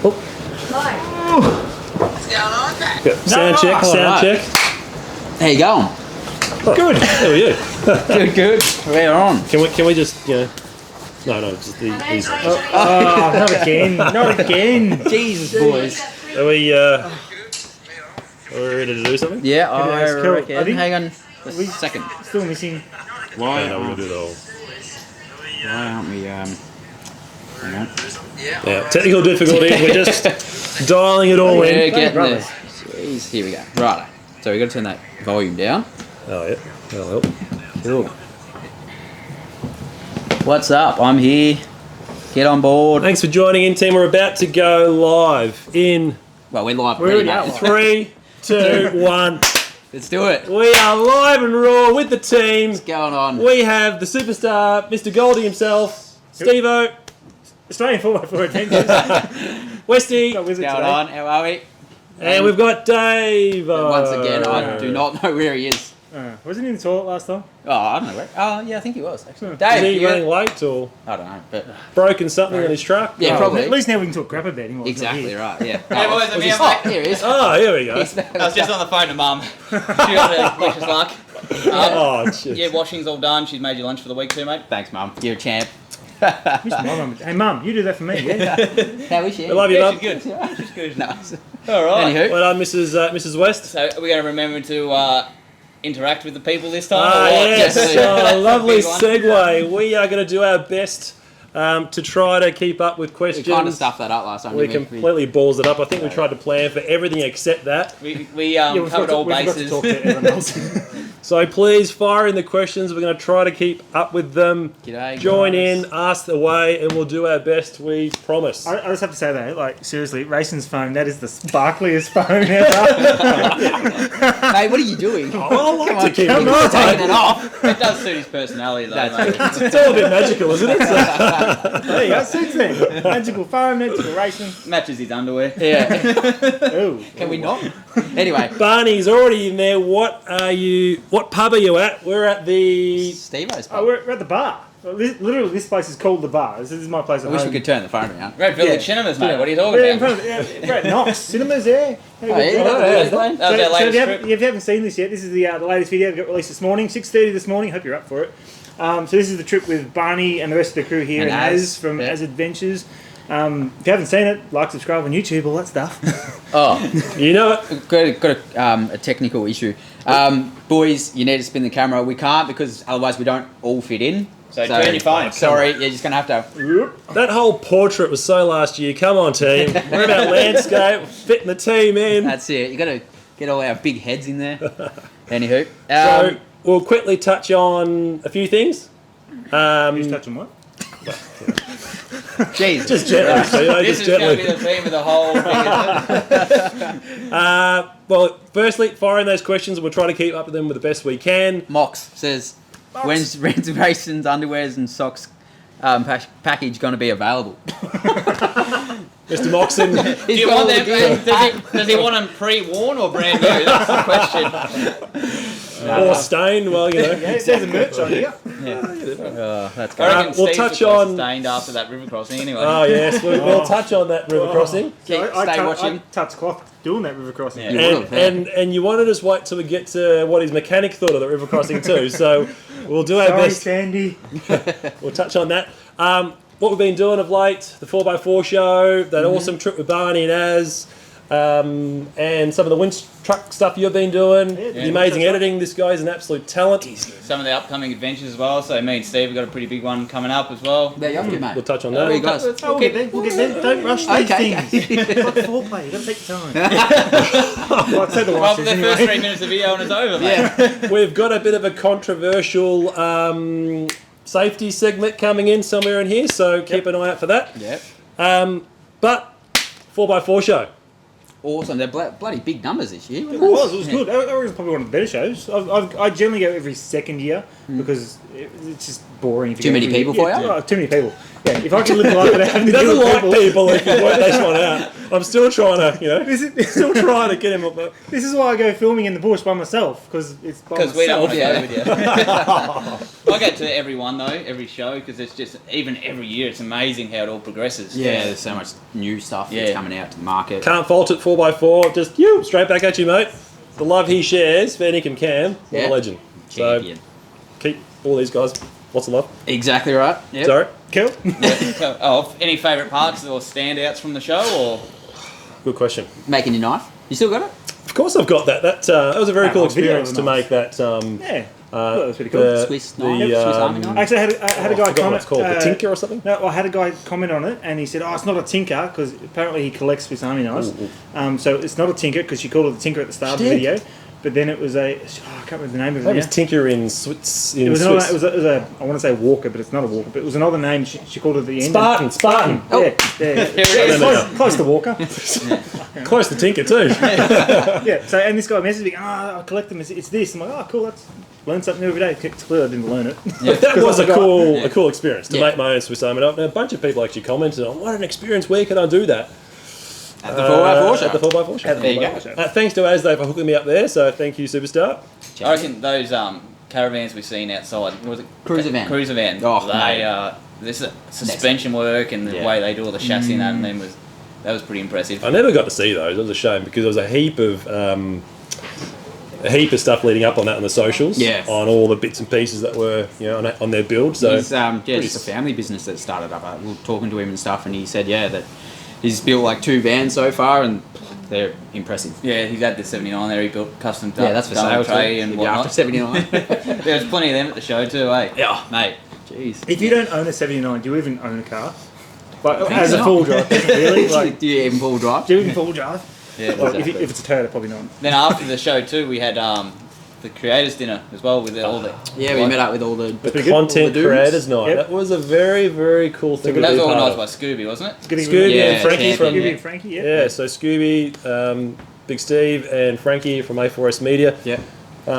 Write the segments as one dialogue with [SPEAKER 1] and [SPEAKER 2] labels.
[SPEAKER 1] What's going on, Pat?
[SPEAKER 2] Good. Sound check.
[SPEAKER 3] How you going?
[SPEAKER 2] Good. How are you?
[SPEAKER 3] Good. We're on.
[SPEAKER 2] Can we just No, just these.
[SPEAKER 4] Oh, not again. Not again.
[SPEAKER 3] Jesus, boys.
[SPEAKER 2] Are we ready to do something?
[SPEAKER 3] Yeah, I
[SPEAKER 4] Cool.
[SPEAKER 3] reckon.
[SPEAKER 4] I think-
[SPEAKER 3] Hang on a second.
[SPEAKER 4] Still missing.
[SPEAKER 3] Why,
[SPEAKER 2] No, we're gonna do the whole.
[SPEAKER 3] why aren't we, hang on.
[SPEAKER 2] Yeah, technical difficulties. We're just dialing it all
[SPEAKER 3] Yeah,
[SPEAKER 2] in.
[SPEAKER 3] getting there.
[SPEAKER 4] brothers.
[SPEAKER 3] Jeez, here we go. Right. So we got to turn that volume down.
[SPEAKER 2] Oh yeah, that'll help.
[SPEAKER 3] Cool. What's up? I'm here. Get on board.
[SPEAKER 2] Thanks for joining in, team. We're about to go live in
[SPEAKER 3] Well, we're live.
[SPEAKER 4] We're
[SPEAKER 3] already,
[SPEAKER 4] already
[SPEAKER 3] mate.
[SPEAKER 4] out.
[SPEAKER 2] 3, 2, 1.
[SPEAKER 3] Let's do it.
[SPEAKER 2] We are live and raw with the team.
[SPEAKER 3] What's going on?
[SPEAKER 2] We have the superstar, Mr. Goldie himself, Steve-O,
[SPEAKER 4] Australian 4x4 Adventures.
[SPEAKER 2] Westy,
[SPEAKER 4] Got
[SPEAKER 3] What's
[SPEAKER 4] wizard
[SPEAKER 3] going
[SPEAKER 4] today.
[SPEAKER 3] on? How are we?
[SPEAKER 2] and we've got Dave.
[SPEAKER 3] Once again, I do not know where he is.
[SPEAKER 4] Wasn't he in the toilet last time?
[SPEAKER 3] Oh, I don't know where. Oh, yeah, I think he was, actually.
[SPEAKER 2] Is
[SPEAKER 3] Dave,
[SPEAKER 2] he
[SPEAKER 3] you
[SPEAKER 2] running late or
[SPEAKER 3] I don't know, but...
[SPEAKER 2] broken something on his truck?
[SPEAKER 3] Yeah,
[SPEAKER 4] Oh,
[SPEAKER 3] probably.
[SPEAKER 4] At least now we can talk crap about him. while he's not
[SPEAKER 3] Exactly
[SPEAKER 4] here.
[SPEAKER 3] right, yeah.
[SPEAKER 1] Hey, boys, I'm
[SPEAKER 3] was
[SPEAKER 1] here,
[SPEAKER 3] his-
[SPEAKER 1] mate.
[SPEAKER 3] oh, here he is.
[SPEAKER 2] Oh, here we go.
[SPEAKER 1] I was just on the phone to Mum. She got a delicious luck.
[SPEAKER 2] Oh, shit.
[SPEAKER 1] Yeah, washing's all done. She's made you lunch for the week too, mate.
[SPEAKER 3] Thanks, Mum. You're a champ.
[SPEAKER 4] Miss my mum. Hey, Mum, you do that for me, yeah?
[SPEAKER 3] How is she?
[SPEAKER 2] I love you,
[SPEAKER 1] Yeah,
[SPEAKER 2] Mum.
[SPEAKER 1] she's good.
[SPEAKER 3] She's good. Nice.
[SPEAKER 1] All right.
[SPEAKER 3] Anywho.
[SPEAKER 2] Well done, Mrs. West.
[SPEAKER 1] So we're going to remember to interact with the people this time.
[SPEAKER 2] Ah,
[SPEAKER 1] or what?
[SPEAKER 2] yes.
[SPEAKER 1] Just-
[SPEAKER 2] Lovely
[SPEAKER 1] Big one.
[SPEAKER 2] segue. We are going to do our best to try to keep up with
[SPEAKER 3] We
[SPEAKER 2] questions.
[SPEAKER 3] kind of stuffed that up last time.
[SPEAKER 2] We
[SPEAKER 3] didn't
[SPEAKER 2] completely balls it up. I think we tried to plan for everything except that.
[SPEAKER 1] We
[SPEAKER 4] Yeah, we
[SPEAKER 1] covered all
[SPEAKER 4] forgot to
[SPEAKER 1] bases.
[SPEAKER 4] talk to everyone else.
[SPEAKER 2] So please fire in the questions. We're going to try to keep up with them.
[SPEAKER 3] G'day,
[SPEAKER 2] Join
[SPEAKER 3] guys.
[SPEAKER 2] in, ask away, and we'll do our best. We promise.
[SPEAKER 4] I just have to say though, like seriously, Racins' phone, that is the sparkliest phone ever.
[SPEAKER 3] Mate, what are you doing?
[SPEAKER 2] I like
[SPEAKER 3] Come
[SPEAKER 2] to
[SPEAKER 3] on,
[SPEAKER 2] keep
[SPEAKER 4] come
[SPEAKER 2] it.
[SPEAKER 4] on.
[SPEAKER 3] Taking it off.
[SPEAKER 1] It does suit his personality, though.
[SPEAKER 3] That's
[SPEAKER 1] mate.
[SPEAKER 3] it.
[SPEAKER 2] It's all a bit magical, isn't it? So,
[SPEAKER 4] There you go, suits me. Magical phone, magical racing.
[SPEAKER 1] Matches his underwear.
[SPEAKER 3] Yeah.
[SPEAKER 4] Ooh.
[SPEAKER 3] Can we not? Anyway,
[SPEAKER 2] Barney's already in there. What pub are you at? We're at the...
[SPEAKER 3] Steve-O's
[SPEAKER 4] Oh, we're at the bar. Well, literally, this place is called the bar. This is my place
[SPEAKER 3] I
[SPEAKER 4] at
[SPEAKER 3] wish
[SPEAKER 4] home.
[SPEAKER 3] we could turn the phone around.
[SPEAKER 1] Red Village
[SPEAKER 4] Yeah.
[SPEAKER 1] Cinemas, mate. What are you talking
[SPEAKER 4] We're in
[SPEAKER 1] about?
[SPEAKER 4] front of we're at Knox Cinemas there.
[SPEAKER 3] Oh, yeah, yeah.
[SPEAKER 1] That was our
[SPEAKER 4] So if,
[SPEAKER 1] latest
[SPEAKER 4] you
[SPEAKER 1] trip.
[SPEAKER 4] haven't seen this yet, this is the latest video that got released this morning, 6:30 this morning. Hope you're up for it. So this is the trip with Barney and the rest of the crew here,
[SPEAKER 3] And
[SPEAKER 4] and
[SPEAKER 3] Az,
[SPEAKER 4] Az from
[SPEAKER 3] yeah.
[SPEAKER 4] Az Adventures. If you haven't seen it, like, subscribe on YouTube, all that stuff.
[SPEAKER 3] Oh,
[SPEAKER 2] You know it.
[SPEAKER 3] got a technical issue. Boys, you need to spin the camera. We can't because otherwise we don't all fit in.
[SPEAKER 1] So turn your phone.
[SPEAKER 3] Sorry, you're just going to have to...
[SPEAKER 2] That whole portrait was so last year. Come on, team. We're about landscape, fitting the team in.
[SPEAKER 3] That's it. You got to get all our big heads in there. Anywho.
[SPEAKER 2] So we'll quickly touch on a few things.
[SPEAKER 4] Who's touching what?
[SPEAKER 3] Jeez.
[SPEAKER 2] Just gently, Steve,
[SPEAKER 1] This
[SPEAKER 2] just
[SPEAKER 1] is going to be
[SPEAKER 2] gently.
[SPEAKER 1] the theme of the whole thing, isn't it?
[SPEAKER 2] Well, firstly, firing those questions, we'll try to keep up with them with the best we can.
[SPEAKER 3] Mox says, when's Racins underwears and socks package going to be available?
[SPEAKER 2] Mr. Moxon,
[SPEAKER 1] Do you want them? Does he want them pre-worn or brand new? That's the question.
[SPEAKER 2] or stained, well, you know.
[SPEAKER 4] Yeah, it says a merch on here.
[SPEAKER 3] That's
[SPEAKER 1] I
[SPEAKER 3] good.
[SPEAKER 1] reckon
[SPEAKER 2] we'll
[SPEAKER 1] Steve's
[SPEAKER 2] touch
[SPEAKER 1] the closest
[SPEAKER 2] on-
[SPEAKER 1] stained after that river crossing anyway.
[SPEAKER 2] Oh, yes, we'll touch on that river crossing.
[SPEAKER 3] Keep, stay watching.
[SPEAKER 4] I touched cloth doing that river crossing.
[SPEAKER 1] Yeah.
[SPEAKER 3] You
[SPEAKER 2] And,
[SPEAKER 3] would've, yeah.
[SPEAKER 2] and you wanted us wait till we get to what his mechanic thought of the river crossing too. So we'll do our
[SPEAKER 4] Sorry,
[SPEAKER 2] best.
[SPEAKER 4] Sandy.
[SPEAKER 2] We'll touch on that. What we've been doing of late, the 4x4 show, that awesome trip with Barney and Az, and some of the winch truck stuff you've been doing, the amazing editing. This guy's an absolute talent.
[SPEAKER 1] Some of the upcoming adventures as well. So me and Steve have got a pretty big one coming up as well.
[SPEAKER 3] There you go, mate.
[SPEAKER 2] We'll touch on
[SPEAKER 3] There you
[SPEAKER 2] that.
[SPEAKER 3] go.
[SPEAKER 4] Oh, we'll get there. We'll get there. Don't rush these
[SPEAKER 3] Okay.
[SPEAKER 4] things. It's like foreplay. You got to take your time. Well, I'd say the
[SPEAKER 1] Well,
[SPEAKER 4] wife
[SPEAKER 1] for
[SPEAKER 4] says
[SPEAKER 1] the first 3
[SPEAKER 4] anyway.
[SPEAKER 1] minutes of video and it's over, mate.
[SPEAKER 3] Yeah.
[SPEAKER 2] We've got a bit of a controversial safety segment coming in somewhere in here, so keep an eye out for that.
[SPEAKER 3] Yep.
[SPEAKER 2] But 4x4 show.
[SPEAKER 3] Awesome. They're bloody big numbers this year.
[SPEAKER 4] It was good. That was probably one of the better shows. I generally go every second year because it's just boring. If you
[SPEAKER 3] Too
[SPEAKER 4] go
[SPEAKER 3] many
[SPEAKER 4] every-
[SPEAKER 3] people for
[SPEAKER 4] yeah,
[SPEAKER 3] you?
[SPEAKER 4] Too many people. Yeah, if I could live the life without having
[SPEAKER 2] He
[SPEAKER 4] to deal
[SPEAKER 2] doesn't
[SPEAKER 4] with
[SPEAKER 2] like people if you work this one out. I'm still trying to, still trying to get him up.
[SPEAKER 4] This is why I go filming in the bush by myself, because it's by
[SPEAKER 1] Because we don't want
[SPEAKER 4] myself.
[SPEAKER 1] to go with you. I go to every one though, every show, because it's just even every year it's amazing how it all progresses.
[SPEAKER 3] Yeah, there's so much new stuff that's
[SPEAKER 1] Yeah.
[SPEAKER 3] coming out to the market.
[SPEAKER 2] Can't fault it 4x4. Just straight back at you, mate. The love he shares, Fair Nick and Cam, what
[SPEAKER 3] Yeah.
[SPEAKER 2] a legend.
[SPEAKER 3] Champion.
[SPEAKER 2] So keep all these guys. Lots of love.
[SPEAKER 3] Exactly right. Yep.
[SPEAKER 2] Sorry.
[SPEAKER 4] Cool.
[SPEAKER 1] Oh, any favourite parts or standouts from the show, or
[SPEAKER 2] Good question.
[SPEAKER 3] Making your knife. You still got it?
[SPEAKER 2] Of course, I've got that. That was a very
[SPEAKER 4] That
[SPEAKER 2] cool
[SPEAKER 4] whole video
[SPEAKER 2] experience
[SPEAKER 4] was
[SPEAKER 2] to
[SPEAKER 4] nice.
[SPEAKER 2] make that.
[SPEAKER 4] Yeah. That was pretty cool.
[SPEAKER 2] the-
[SPEAKER 3] Swiss
[SPEAKER 2] the,
[SPEAKER 3] knife, Swiss Army knife.
[SPEAKER 4] Actually, I had a
[SPEAKER 2] I
[SPEAKER 4] guy
[SPEAKER 2] forgot what
[SPEAKER 4] comment.
[SPEAKER 2] it's called. The Tinker or something?
[SPEAKER 4] No, I had a guy comment on it, and he said, "Oh, it's not a tinker because apparently he collects Swiss Army knives. So it's not a tinker because she called it the tinker at the start of the
[SPEAKER 2] She
[SPEAKER 4] video, but then it was a I can't remember the name of
[SPEAKER 2] That
[SPEAKER 4] it
[SPEAKER 2] was
[SPEAKER 4] now.
[SPEAKER 2] Tinker in Swiss.
[SPEAKER 4] It was another. It was a. I want to say Walker, but it's not a Walker. But it was another name. She called it at the end.
[SPEAKER 2] Spartan.
[SPEAKER 3] Oh.
[SPEAKER 4] Yeah, yeah.
[SPEAKER 1] Here it is.
[SPEAKER 4] Close to Walker.
[SPEAKER 2] Close to Tinker too.
[SPEAKER 4] Yeah. So and this guy messaged me, I collect them. It's this. I'm like, oh, cool. That's learn something new every day. It's clear I didn't learn it.
[SPEAKER 2] That was
[SPEAKER 4] I
[SPEAKER 2] a
[SPEAKER 4] forgot.
[SPEAKER 2] cool experience to
[SPEAKER 3] Yeah.
[SPEAKER 2] make my own Swiss Army knife. Now, a bunch of people actually commented on what an experience. Where can I do that?
[SPEAKER 3] At the 4x4 show.
[SPEAKER 2] At the 4x4 show.
[SPEAKER 3] There you go.
[SPEAKER 2] Thanks to Asday for hooking me up there. So thank you, superstar.
[SPEAKER 1] I reckon those caravans we've seen outside, what was it?
[SPEAKER 3] Cruiser van.
[SPEAKER 1] Cruiser van.
[SPEAKER 3] Oh,
[SPEAKER 1] they this suspension work and the
[SPEAKER 3] Yeah.
[SPEAKER 1] way they do all the chassis and that, and then that was pretty impressive.
[SPEAKER 2] I never got to see those. It was a shame because there was a heap of stuff leading up on that on the socials.
[SPEAKER 3] Yeah.
[SPEAKER 2] On all the bits and pieces that were on their build. So
[SPEAKER 3] He's just a family business that started up. We were talking to him and stuff, and he said, that he's built like 2 vans so far, and they're impressive.
[SPEAKER 1] Yeah, he's had the 79 there. He built custom
[SPEAKER 3] Yeah, that's for sale
[SPEAKER 1] tray
[SPEAKER 3] too.
[SPEAKER 1] and
[SPEAKER 3] If you're after
[SPEAKER 1] whatnot.
[SPEAKER 3] 79.
[SPEAKER 1] There's plenty of them at the show too, eh?
[SPEAKER 3] Yeah.
[SPEAKER 1] Mate.
[SPEAKER 3] Jeez.
[SPEAKER 4] If you don't own a 79, do you even own a car? Like
[SPEAKER 3] think
[SPEAKER 4] as a
[SPEAKER 3] so.
[SPEAKER 4] full drive, really? Like,
[SPEAKER 3] Do you even full drive?
[SPEAKER 4] do you even full drive?
[SPEAKER 1] Yeah.
[SPEAKER 4] Well,
[SPEAKER 3] Exactly.
[SPEAKER 4] if it's a Toyota, probably not.
[SPEAKER 1] Then after the show too, we had the creators dinner as well with all the.
[SPEAKER 3] Yeah, we met up with all the
[SPEAKER 4] pretty good.
[SPEAKER 2] content
[SPEAKER 3] All the dudes.
[SPEAKER 2] creators night.
[SPEAKER 4] Yep.
[SPEAKER 2] That was a very, very cool thing.
[SPEAKER 1] That
[SPEAKER 2] to
[SPEAKER 1] was
[SPEAKER 2] be part
[SPEAKER 1] organised
[SPEAKER 2] of.
[SPEAKER 1] by Scooby, wasn't it?
[SPEAKER 2] Scooby
[SPEAKER 3] Yeah,
[SPEAKER 2] and Frankie
[SPEAKER 3] champion.
[SPEAKER 2] from
[SPEAKER 4] Scooby and Frankie, yeah.
[SPEAKER 2] Yeah, so Scooby, Big Steve, and Frankie from A4S Media.
[SPEAKER 3] Yeah.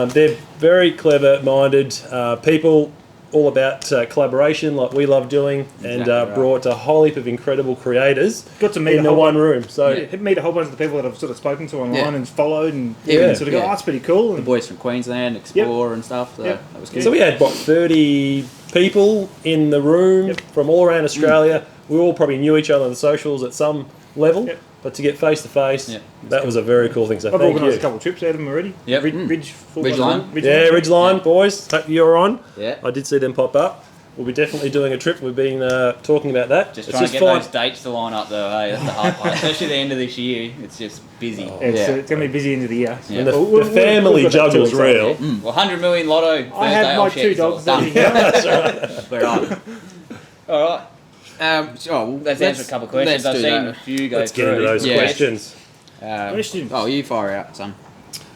[SPEAKER 2] They're very clever-minded people, all about collaboration, like we love doing, and
[SPEAKER 3] Exactly right.
[SPEAKER 2] brought a whole heap of incredible creators
[SPEAKER 4] Got to meet
[SPEAKER 2] in
[SPEAKER 4] a
[SPEAKER 2] the
[SPEAKER 4] whole
[SPEAKER 2] one room. So
[SPEAKER 4] meet a whole bunch of the people that I've sort of spoken to online
[SPEAKER 3] Yeah.
[SPEAKER 4] and followed and
[SPEAKER 2] Yeah.
[SPEAKER 4] sort of go,
[SPEAKER 3] Yeah.
[SPEAKER 4] oh, that's pretty cool.
[SPEAKER 3] The
[SPEAKER 4] And
[SPEAKER 3] boys from Queensland, Explore and stuff. So
[SPEAKER 4] Yep.
[SPEAKER 3] that was good.
[SPEAKER 2] So we had, 30 people in the room
[SPEAKER 4] Yep.
[SPEAKER 2] from all around Australia. We all probably knew each other on the socials at some level,
[SPEAKER 4] Yep.
[SPEAKER 2] but to get face-to-face,
[SPEAKER 1] Yep.
[SPEAKER 2] that was a very cool thing. So
[SPEAKER 4] I've
[SPEAKER 2] thank
[SPEAKER 4] organised
[SPEAKER 2] you.
[SPEAKER 4] a couple of trips out of them already.
[SPEAKER 1] Yep.
[SPEAKER 4] Ridge
[SPEAKER 1] Ridgeline.
[SPEAKER 2] Yeah, Ridgeline, boys, hope you're on.
[SPEAKER 3] Yeah.
[SPEAKER 2] I did see them pop up. We'll be definitely doing a trip. We've been talking about that.
[SPEAKER 1] Just
[SPEAKER 2] It's
[SPEAKER 1] trying to get
[SPEAKER 2] fine.
[SPEAKER 1] those dates to line up though, hey? That's the hard part. Especially the end of this year, it's just busy.
[SPEAKER 4] It's,
[SPEAKER 3] Yeah.
[SPEAKER 4] it's going to be busy into the year.
[SPEAKER 1] Yeah.
[SPEAKER 2] And the,
[SPEAKER 4] Well,
[SPEAKER 2] the family
[SPEAKER 4] we've got that
[SPEAKER 2] juggle's
[SPEAKER 4] 2 weeks
[SPEAKER 2] real.
[SPEAKER 4] out,
[SPEAKER 1] Well, 100 million lotto Thursday,
[SPEAKER 4] I have my
[SPEAKER 1] I'll
[SPEAKER 4] 2
[SPEAKER 1] check, so
[SPEAKER 4] dogs.
[SPEAKER 1] done.
[SPEAKER 3] We're on.
[SPEAKER 1] All right.
[SPEAKER 3] Let's
[SPEAKER 1] Let's answer a couple of questions. I've
[SPEAKER 3] do
[SPEAKER 1] seen a
[SPEAKER 3] that.
[SPEAKER 1] few go
[SPEAKER 2] Let's get
[SPEAKER 1] through.
[SPEAKER 2] into those
[SPEAKER 3] Yeah.
[SPEAKER 2] questions.
[SPEAKER 4] Questions.
[SPEAKER 3] Oh, you fire out, son.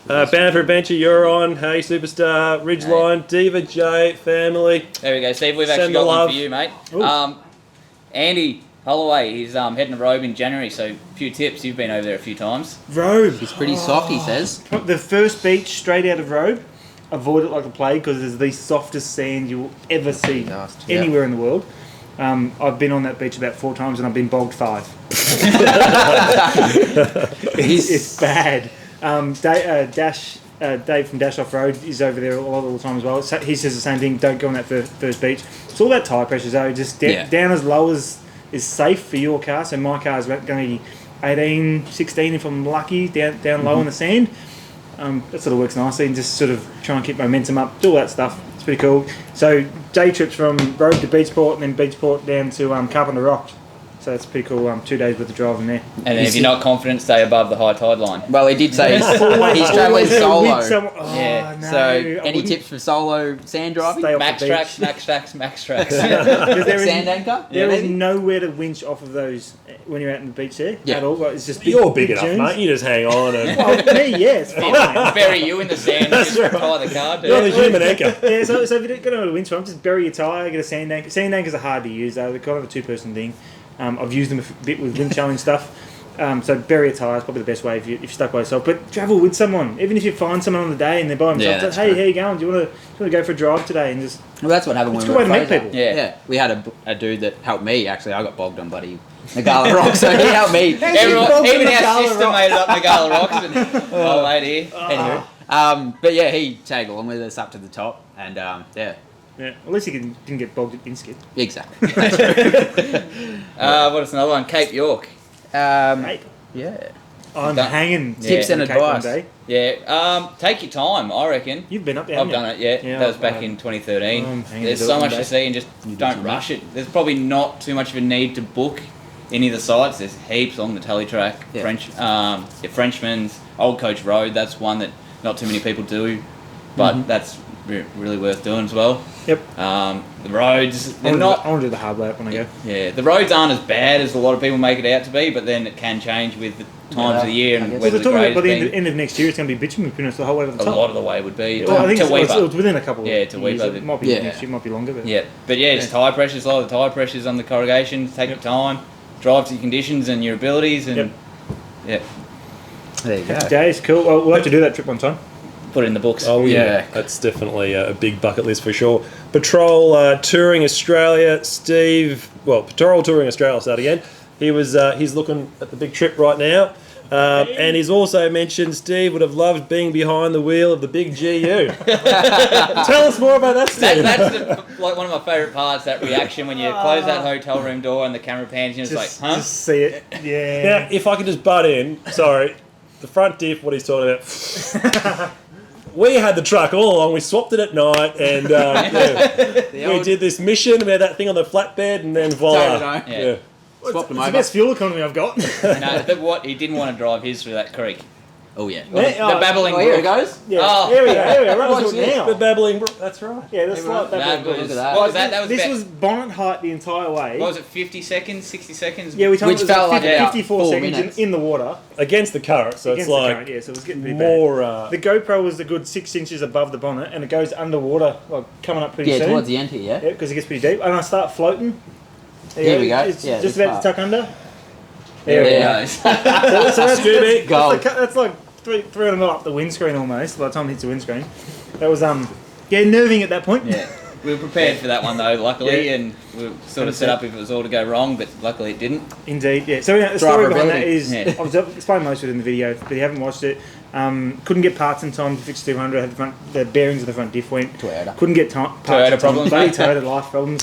[SPEAKER 2] Banner Adventure, you're on. Hey, Superstar, Ridgeline, Diva J, family.
[SPEAKER 1] There we go, Steve. We've
[SPEAKER 2] Send
[SPEAKER 1] actually
[SPEAKER 2] the
[SPEAKER 1] got one
[SPEAKER 2] love.
[SPEAKER 1] for you, mate.
[SPEAKER 4] Ooh.
[SPEAKER 1] Andy Holloway, he's heading to Robe in January, so a few tips. You've been over there a few times.
[SPEAKER 4] Robe.
[SPEAKER 3] It's pretty soft, he says.
[SPEAKER 4] The first beach straight out of Robe, avoid it like the plague because it's the softest sand you will ever see
[SPEAKER 3] Nasty.
[SPEAKER 4] anywhere in the world. I've been on that beach about 4 times and I've been bogged 5. It's bad. Dave from Dash Off Road is over there all the time as well. So he says the same thing. Don't go on that first beach. It's all about tyre pressures though. Just down as low as is safe for your car. So my car is going to be 18, 16 if I'm lucky. Down low on the sand. That sort of works nicely, and just sort of try and keep momentum up. Do all that stuff. It's pretty cool. So day trips from Road to Beachport and then Beachport down to Carpenter Rock. So that's pretty cool. 2 days worth of driving there.
[SPEAKER 1] And then if you're not confident, stay above the high tide line.
[SPEAKER 3] Well, he did say he's
[SPEAKER 4] Always
[SPEAKER 3] travelling
[SPEAKER 4] with
[SPEAKER 3] solo.
[SPEAKER 4] someone- Oh,
[SPEAKER 1] Yeah,
[SPEAKER 4] no,
[SPEAKER 3] So,
[SPEAKER 4] I
[SPEAKER 3] any
[SPEAKER 4] wouldn't
[SPEAKER 3] tips for solo sand driving?
[SPEAKER 4] stay off
[SPEAKER 1] Max
[SPEAKER 4] the beach.
[SPEAKER 1] tracks, max tracks, max tracks.
[SPEAKER 4] Because there is-
[SPEAKER 3] Sand anchor?
[SPEAKER 4] There is
[SPEAKER 3] maybe?
[SPEAKER 4] nowhere to winch off of those when you're out on the beach there
[SPEAKER 3] Yeah.
[SPEAKER 4] at all. Like, it's just
[SPEAKER 2] You're big enough,
[SPEAKER 4] dunes.
[SPEAKER 2] mate. You just hang on and
[SPEAKER 4] Well, me, yeah, it's fine.
[SPEAKER 1] Bury you in the sand, just tie the car to
[SPEAKER 2] you're the
[SPEAKER 1] it.
[SPEAKER 2] human anchor.
[SPEAKER 4] Yeah, so if you don't go to a winch farm, just bury your tyre, get a sand anchor. Sand anchors are hard to use though. They're kind of a 2-person thing. I've used them a bit with wind challenge stuff. So bury a tyre is probably the best way if you're stuck by yourself. But travel with someone, even if you find someone on the day and they're by themselves. Hey, how you going? Do you want to go for a drive today? And just
[SPEAKER 3] Well, that's what happened
[SPEAKER 4] it's
[SPEAKER 3] when
[SPEAKER 4] a
[SPEAKER 3] we
[SPEAKER 4] good
[SPEAKER 3] were
[SPEAKER 4] way
[SPEAKER 3] at
[SPEAKER 4] to meet
[SPEAKER 3] Fraser.
[SPEAKER 4] people.
[SPEAKER 3] Yeah, we had a dude that helped me. Actually, I got bogged on bloody Nagala Rock, so he helped me.
[SPEAKER 1] Everyone, even our
[SPEAKER 4] Nagala
[SPEAKER 1] sister
[SPEAKER 4] Rock.
[SPEAKER 1] made it up Nagala Rocks. And, oh, lady.
[SPEAKER 3] Anyway, but yeah, he tagged along with us up to the top, and yeah,
[SPEAKER 4] Yeah, well, at least you didn't get bogged in skid.
[SPEAKER 3] exactly.
[SPEAKER 1] What is another one? Cape York.
[SPEAKER 4] Mate,
[SPEAKER 3] Yeah.
[SPEAKER 4] I'm
[SPEAKER 1] Done.
[SPEAKER 4] hanging.
[SPEAKER 3] Tips and
[SPEAKER 4] on Cape one
[SPEAKER 3] advice.
[SPEAKER 4] day.
[SPEAKER 1] Yeah. Take your time, I reckon.
[SPEAKER 4] You've been up there.
[SPEAKER 1] I've done it, yeah.
[SPEAKER 4] Yeah,
[SPEAKER 1] That was
[SPEAKER 4] I've-
[SPEAKER 1] back in 2013.
[SPEAKER 4] hanging
[SPEAKER 1] There's
[SPEAKER 4] to do
[SPEAKER 1] so
[SPEAKER 4] it
[SPEAKER 1] much
[SPEAKER 4] one
[SPEAKER 1] to
[SPEAKER 4] day.
[SPEAKER 1] see and just don't rush it. There's probably not too much of a need to book any of the sites. There's heaps on the tally track.
[SPEAKER 3] Yeah.
[SPEAKER 1] Frenchman's, Old Coach Road, that's one that not too many people do, but that's really worth doing as well.
[SPEAKER 4] Yep.
[SPEAKER 1] The roads,
[SPEAKER 4] I
[SPEAKER 1] they're
[SPEAKER 4] want
[SPEAKER 1] not...
[SPEAKER 4] to do the hard way up when I go.
[SPEAKER 1] Yeah, the roads aren't as bad as a lot of people make it out to be, but then it can change with the times of the year
[SPEAKER 3] I
[SPEAKER 1] and
[SPEAKER 3] guess.
[SPEAKER 4] Well,
[SPEAKER 1] whether
[SPEAKER 4] they're
[SPEAKER 1] the
[SPEAKER 4] talking
[SPEAKER 1] grade
[SPEAKER 4] about by
[SPEAKER 1] has
[SPEAKER 4] the
[SPEAKER 1] been.
[SPEAKER 4] end of next year, it's going to be bitumen pretty much the whole way to the
[SPEAKER 1] A
[SPEAKER 4] top.
[SPEAKER 1] lot of the way would be.
[SPEAKER 4] Well, I think
[SPEAKER 1] to
[SPEAKER 4] it's
[SPEAKER 1] Weeper.
[SPEAKER 4] within a couple of
[SPEAKER 1] Yeah, to
[SPEAKER 4] years.
[SPEAKER 1] Weeper.
[SPEAKER 4] It might be
[SPEAKER 1] Yeah.
[SPEAKER 4] next year, might be longer. But
[SPEAKER 1] Yeah, but yeah, it's tyre pressures, a lot of the tyre pressures on the corrugations. Take your time, drive to your conditions and your abilities, and
[SPEAKER 4] Yep.
[SPEAKER 3] There you go.
[SPEAKER 4] Happy days, cool. Well, we'll have to do that trip one time.
[SPEAKER 1] put it in the books.
[SPEAKER 2] Oh yeah,
[SPEAKER 3] Yeah.
[SPEAKER 2] that's definitely a big bucket list for sure. Patrol Touring Australia, Steve. Well, Patrol Touring Australia, start again. He's looking at the big trip right now, and he's also mentioned Steve would have loved being behind the wheel of the big GU. Tell us more about that, Steve.
[SPEAKER 1] That's like one of my favourite parts. That reaction when you close that hotel room door and the camera pans, and it's like, huh?
[SPEAKER 4] Just see it. Yeah.
[SPEAKER 2] Now, if I could just butt in, sorry, the front diff, what he's talking about. We had the truck all along. We swapped it at night, and we did this mission. We had that thing on the flatbed, and then voila.
[SPEAKER 3] Totally.
[SPEAKER 1] Yeah.
[SPEAKER 3] Swapped them
[SPEAKER 4] It's the
[SPEAKER 3] over.
[SPEAKER 4] best fuel economy I've got.
[SPEAKER 1] No, but what he didn't want to drive his through that creek.
[SPEAKER 3] Oh yeah.
[SPEAKER 1] The babbling
[SPEAKER 3] Oh, here it
[SPEAKER 1] brook.
[SPEAKER 3] goes.
[SPEAKER 4] Yeah.
[SPEAKER 1] Oh.
[SPEAKER 4] Here we go. Here we go. Right
[SPEAKER 3] Watch
[SPEAKER 4] onto it
[SPEAKER 3] this.
[SPEAKER 4] now.
[SPEAKER 2] The babbling brook. That's right.
[SPEAKER 4] Yeah, that's like
[SPEAKER 1] That
[SPEAKER 4] that.
[SPEAKER 1] was,
[SPEAKER 3] at that.
[SPEAKER 1] what was that? That was
[SPEAKER 4] This
[SPEAKER 1] about,
[SPEAKER 4] was bonnet height the entire way.
[SPEAKER 1] what was it, 50 seconds, 60 seconds?
[SPEAKER 4] Yeah, we told
[SPEAKER 3] Which
[SPEAKER 4] it was
[SPEAKER 3] felt like
[SPEAKER 4] 50,
[SPEAKER 3] about
[SPEAKER 4] 54
[SPEAKER 3] 4
[SPEAKER 4] seconds
[SPEAKER 3] minutes.
[SPEAKER 4] in the water.
[SPEAKER 2] Against the current, so
[SPEAKER 4] Against
[SPEAKER 2] it's
[SPEAKER 4] the
[SPEAKER 2] like
[SPEAKER 4] current, yeah, so it was getting pretty
[SPEAKER 2] more.
[SPEAKER 4] bad. The GoPro was a good 6 inches above the bonnet, and it goes underwater, like coming up pretty
[SPEAKER 3] Yeah,
[SPEAKER 4] soon.
[SPEAKER 3] towards the end here. Yeah.
[SPEAKER 4] Yeah, because it gets pretty deep. And I start floating.
[SPEAKER 3] Here we go.
[SPEAKER 4] It's
[SPEAKER 3] Yeah,
[SPEAKER 4] just
[SPEAKER 3] this
[SPEAKER 4] about to
[SPEAKER 3] part.
[SPEAKER 4] tuck under.
[SPEAKER 1] There
[SPEAKER 4] we
[SPEAKER 1] it
[SPEAKER 3] Yeah.
[SPEAKER 1] goes.
[SPEAKER 4] So that's
[SPEAKER 2] Scooby.
[SPEAKER 3] Gold.
[SPEAKER 4] That's like 300 mil up the windscreen almost, by the time it hits the windscreen. That was, nerving at that point.
[SPEAKER 1] Yeah. We were prepared for that one though, luckily,
[SPEAKER 4] Yeah.
[SPEAKER 1] and we were sort of set up if it was all to go wrong, but luckily it didn't.
[SPEAKER 4] Indeed, yeah. So the story behind that
[SPEAKER 3] Driverability.
[SPEAKER 4] is,
[SPEAKER 1] Yeah.
[SPEAKER 4] I've explained most of it in the video, but if you haven't watched it, couldn't get parts in time to fix 200, had the bearings of the front diff went.
[SPEAKER 3] Toyota.
[SPEAKER 4] Couldn't get parts
[SPEAKER 1] Toyota
[SPEAKER 4] in time.
[SPEAKER 1] problems,
[SPEAKER 4] Bloody
[SPEAKER 1] mate.
[SPEAKER 4] Toyota life problems.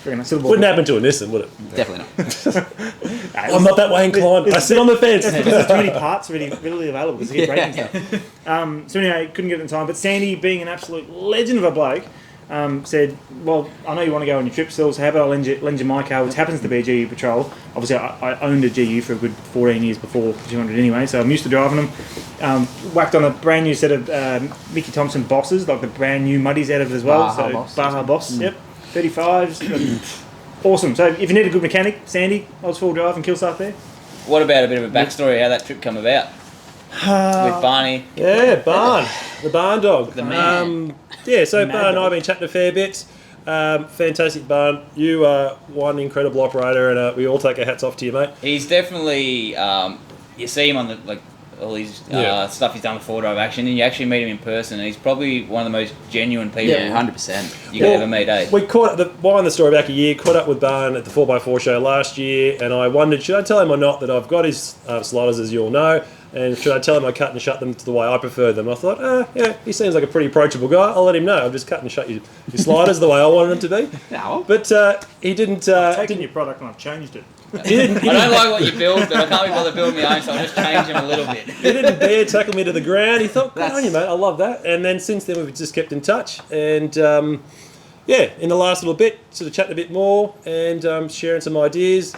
[SPEAKER 2] Wouldn't happen to a Nissan, would it?
[SPEAKER 3] Definitely not.
[SPEAKER 2] I'm not that way inclined. I sit on the fence.
[SPEAKER 4] That's because there's too many parts readily available because they keep breaking stuff. So anyway, couldn't get it in time. But Sandy, being an absolute legend of a bloke, said, well, I know you want to go on your trip still, so how about I lend you my car, which happens to be a GU Patrol. Obviously, I owned a GU for a good 14 years before the 200 anyway, so I'm used to driving them. Whacked on a brand new set of Mickey Thompson Bosses, like the brand new muddies out of it as well.
[SPEAKER 3] Baja
[SPEAKER 4] so
[SPEAKER 3] Boss.
[SPEAKER 4] Baja Boss, yep. 35s. Awesome. So if you need a good mechanic, Sandy, Oz full drive and Killstart there.
[SPEAKER 1] What about a bit of a backstory how that trip come about? With Barney.
[SPEAKER 2] Yeah, Barn, the Barn dog.
[SPEAKER 1] The man.
[SPEAKER 2] So
[SPEAKER 4] Mad
[SPEAKER 2] Barn and I
[SPEAKER 4] dog.
[SPEAKER 2] have been chatting a fair bit. Fantastic, Barn. You are one incredible operator, and we all take our hats off to you, mate.
[SPEAKER 1] He's definitely, you see him on the, like, all his
[SPEAKER 2] Yeah.
[SPEAKER 1] stuff he's done with four drive action, and you actually meet him in person, and he's probably one of the most genuine people
[SPEAKER 3] Yeah, 100%.
[SPEAKER 1] you could ever meet, eh?
[SPEAKER 2] We caught wind the story back a year. Caught up with Barn at the 4x4 show last year, and I wondered should I tell him or not that I've got his sliders, as you all know, and should I tell him I cut and shut them to the way I prefer them? I thought, yeah, he seems like a pretty approachable guy. I'll let him know. I've just cut and shut your sliders the way I wanted them to be.
[SPEAKER 3] No.
[SPEAKER 2] But he didn't.
[SPEAKER 4] I've taken
[SPEAKER 2] didn't
[SPEAKER 4] your product and I've changed it.
[SPEAKER 2] he didn't, he
[SPEAKER 1] I don't
[SPEAKER 2] didn't,
[SPEAKER 1] like what you build, but I can't be bothered building my own, so I'll just change him a little bit.
[SPEAKER 2] he didn't dare tackle me to the ground. He thought, good on you, mate. I love that. And then since then, we've just kept in touch. And in the last little bit, sort of chatting a bit more and sharing some ideas.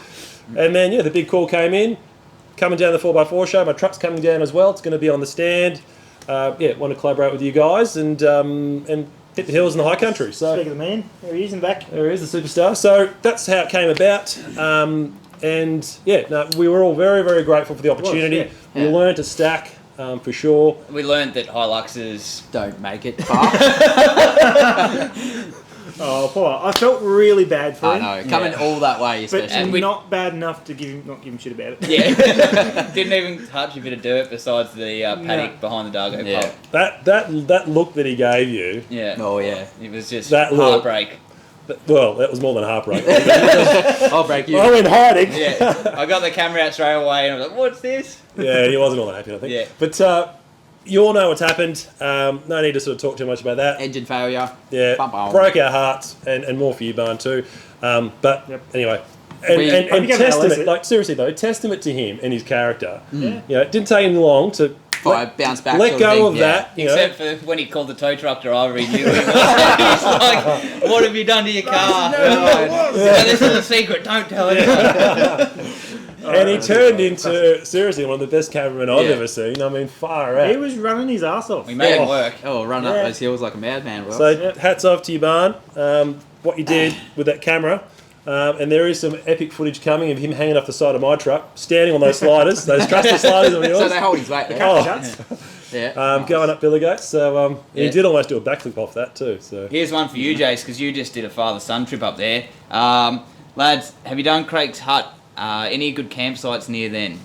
[SPEAKER 2] And then, the big call came in. Coming down the 4x4 show. My truck's coming down as well. It's going to be on the stand. Want to collaborate with you guys and hit the hills in the high country. So
[SPEAKER 4] Speak of the man, there he is in the back.
[SPEAKER 2] there he is, the superstar. So that's how it came about. We were all very, very grateful for the opportunity.
[SPEAKER 4] yeah.
[SPEAKER 2] We learned to stack for sure.
[SPEAKER 1] We learned that Hiluxes
[SPEAKER 3] Don't make it far.
[SPEAKER 4] Oh, poor. I felt really bad for him.
[SPEAKER 3] I know, coming all that way,
[SPEAKER 4] But
[SPEAKER 3] especially.
[SPEAKER 4] not bad enough to not give him shit about it.
[SPEAKER 1] Yeah. Didn't even touch a bit of dirt besides the paddock behind the Dargo
[SPEAKER 3] Yeah.
[SPEAKER 1] pub.
[SPEAKER 2] That look that he gave you.
[SPEAKER 1] Yeah.
[SPEAKER 3] Oh, yeah.
[SPEAKER 1] It was just
[SPEAKER 2] That look.
[SPEAKER 1] heartbreak.
[SPEAKER 2] Well, that was more than a heartbreak.
[SPEAKER 3] I'll break you.
[SPEAKER 2] I went hiding.
[SPEAKER 1] Yeah. I got the camera out straight away and I was like, what's this?
[SPEAKER 2] Yeah, he wasn't all that happy, I think.
[SPEAKER 1] Yeah.
[SPEAKER 2] But you all know what's happened. No need to sort of talk too much about that.
[SPEAKER 3] Engine failure.
[SPEAKER 2] Yeah,
[SPEAKER 3] Bum, bum.
[SPEAKER 2] broke our hearts, and more for you, Barn, too. But anyway, and
[SPEAKER 4] I think
[SPEAKER 2] testament, like seriously though, testament to him and his character.
[SPEAKER 3] Mm.
[SPEAKER 2] You know, it didn't take him long to
[SPEAKER 3] Bounce back.
[SPEAKER 2] let
[SPEAKER 3] sort
[SPEAKER 2] go
[SPEAKER 3] thing,
[SPEAKER 2] of
[SPEAKER 3] yeah.
[SPEAKER 2] that. You know,
[SPEAKER 1] Except for when he called the tow truck driver, he knew he was. He's like, what have you done to your car? No, this is a secret, don't tell anyone.
[SPEAKER 2] and he turned into seriously one of the best cameramen I've
[SPEAKER 3] Yeah.
[SPEAKER 2] ever seen. I mean, far out.
[SPEAKER 4] He was running his ass off.
[SPEAKER 1] We made him work.
[SPEAKER 3] Oh, run up
[SPEAKER 4] Yeah.
[SPEAKER 3] those hills like a madman. Well.
[SPEAKER 2] So hats off to you, Barn. What you did with that camera. And there is some epic footage coming of him hanging off the side of my truck, standing on those sliders, those trusty sliders on yours.
[SPEAKER 3] So they hold his weight there.
[SPEAKER 2] Oh.
[SPEAKER 4] Shuts.
[SPEAKER 3] Yeah.
[SPEAKER 2] Going up Billy Gates. So he
[SPEAKER 1] Yeah.
[SPEAKER 2] did almost do a backflip off that too. So
[SPEAKER 1] Here's one for you, Jace, because you just did a father-son trip up there. Lads, have you done Craig's Hut? Any good campsites near then?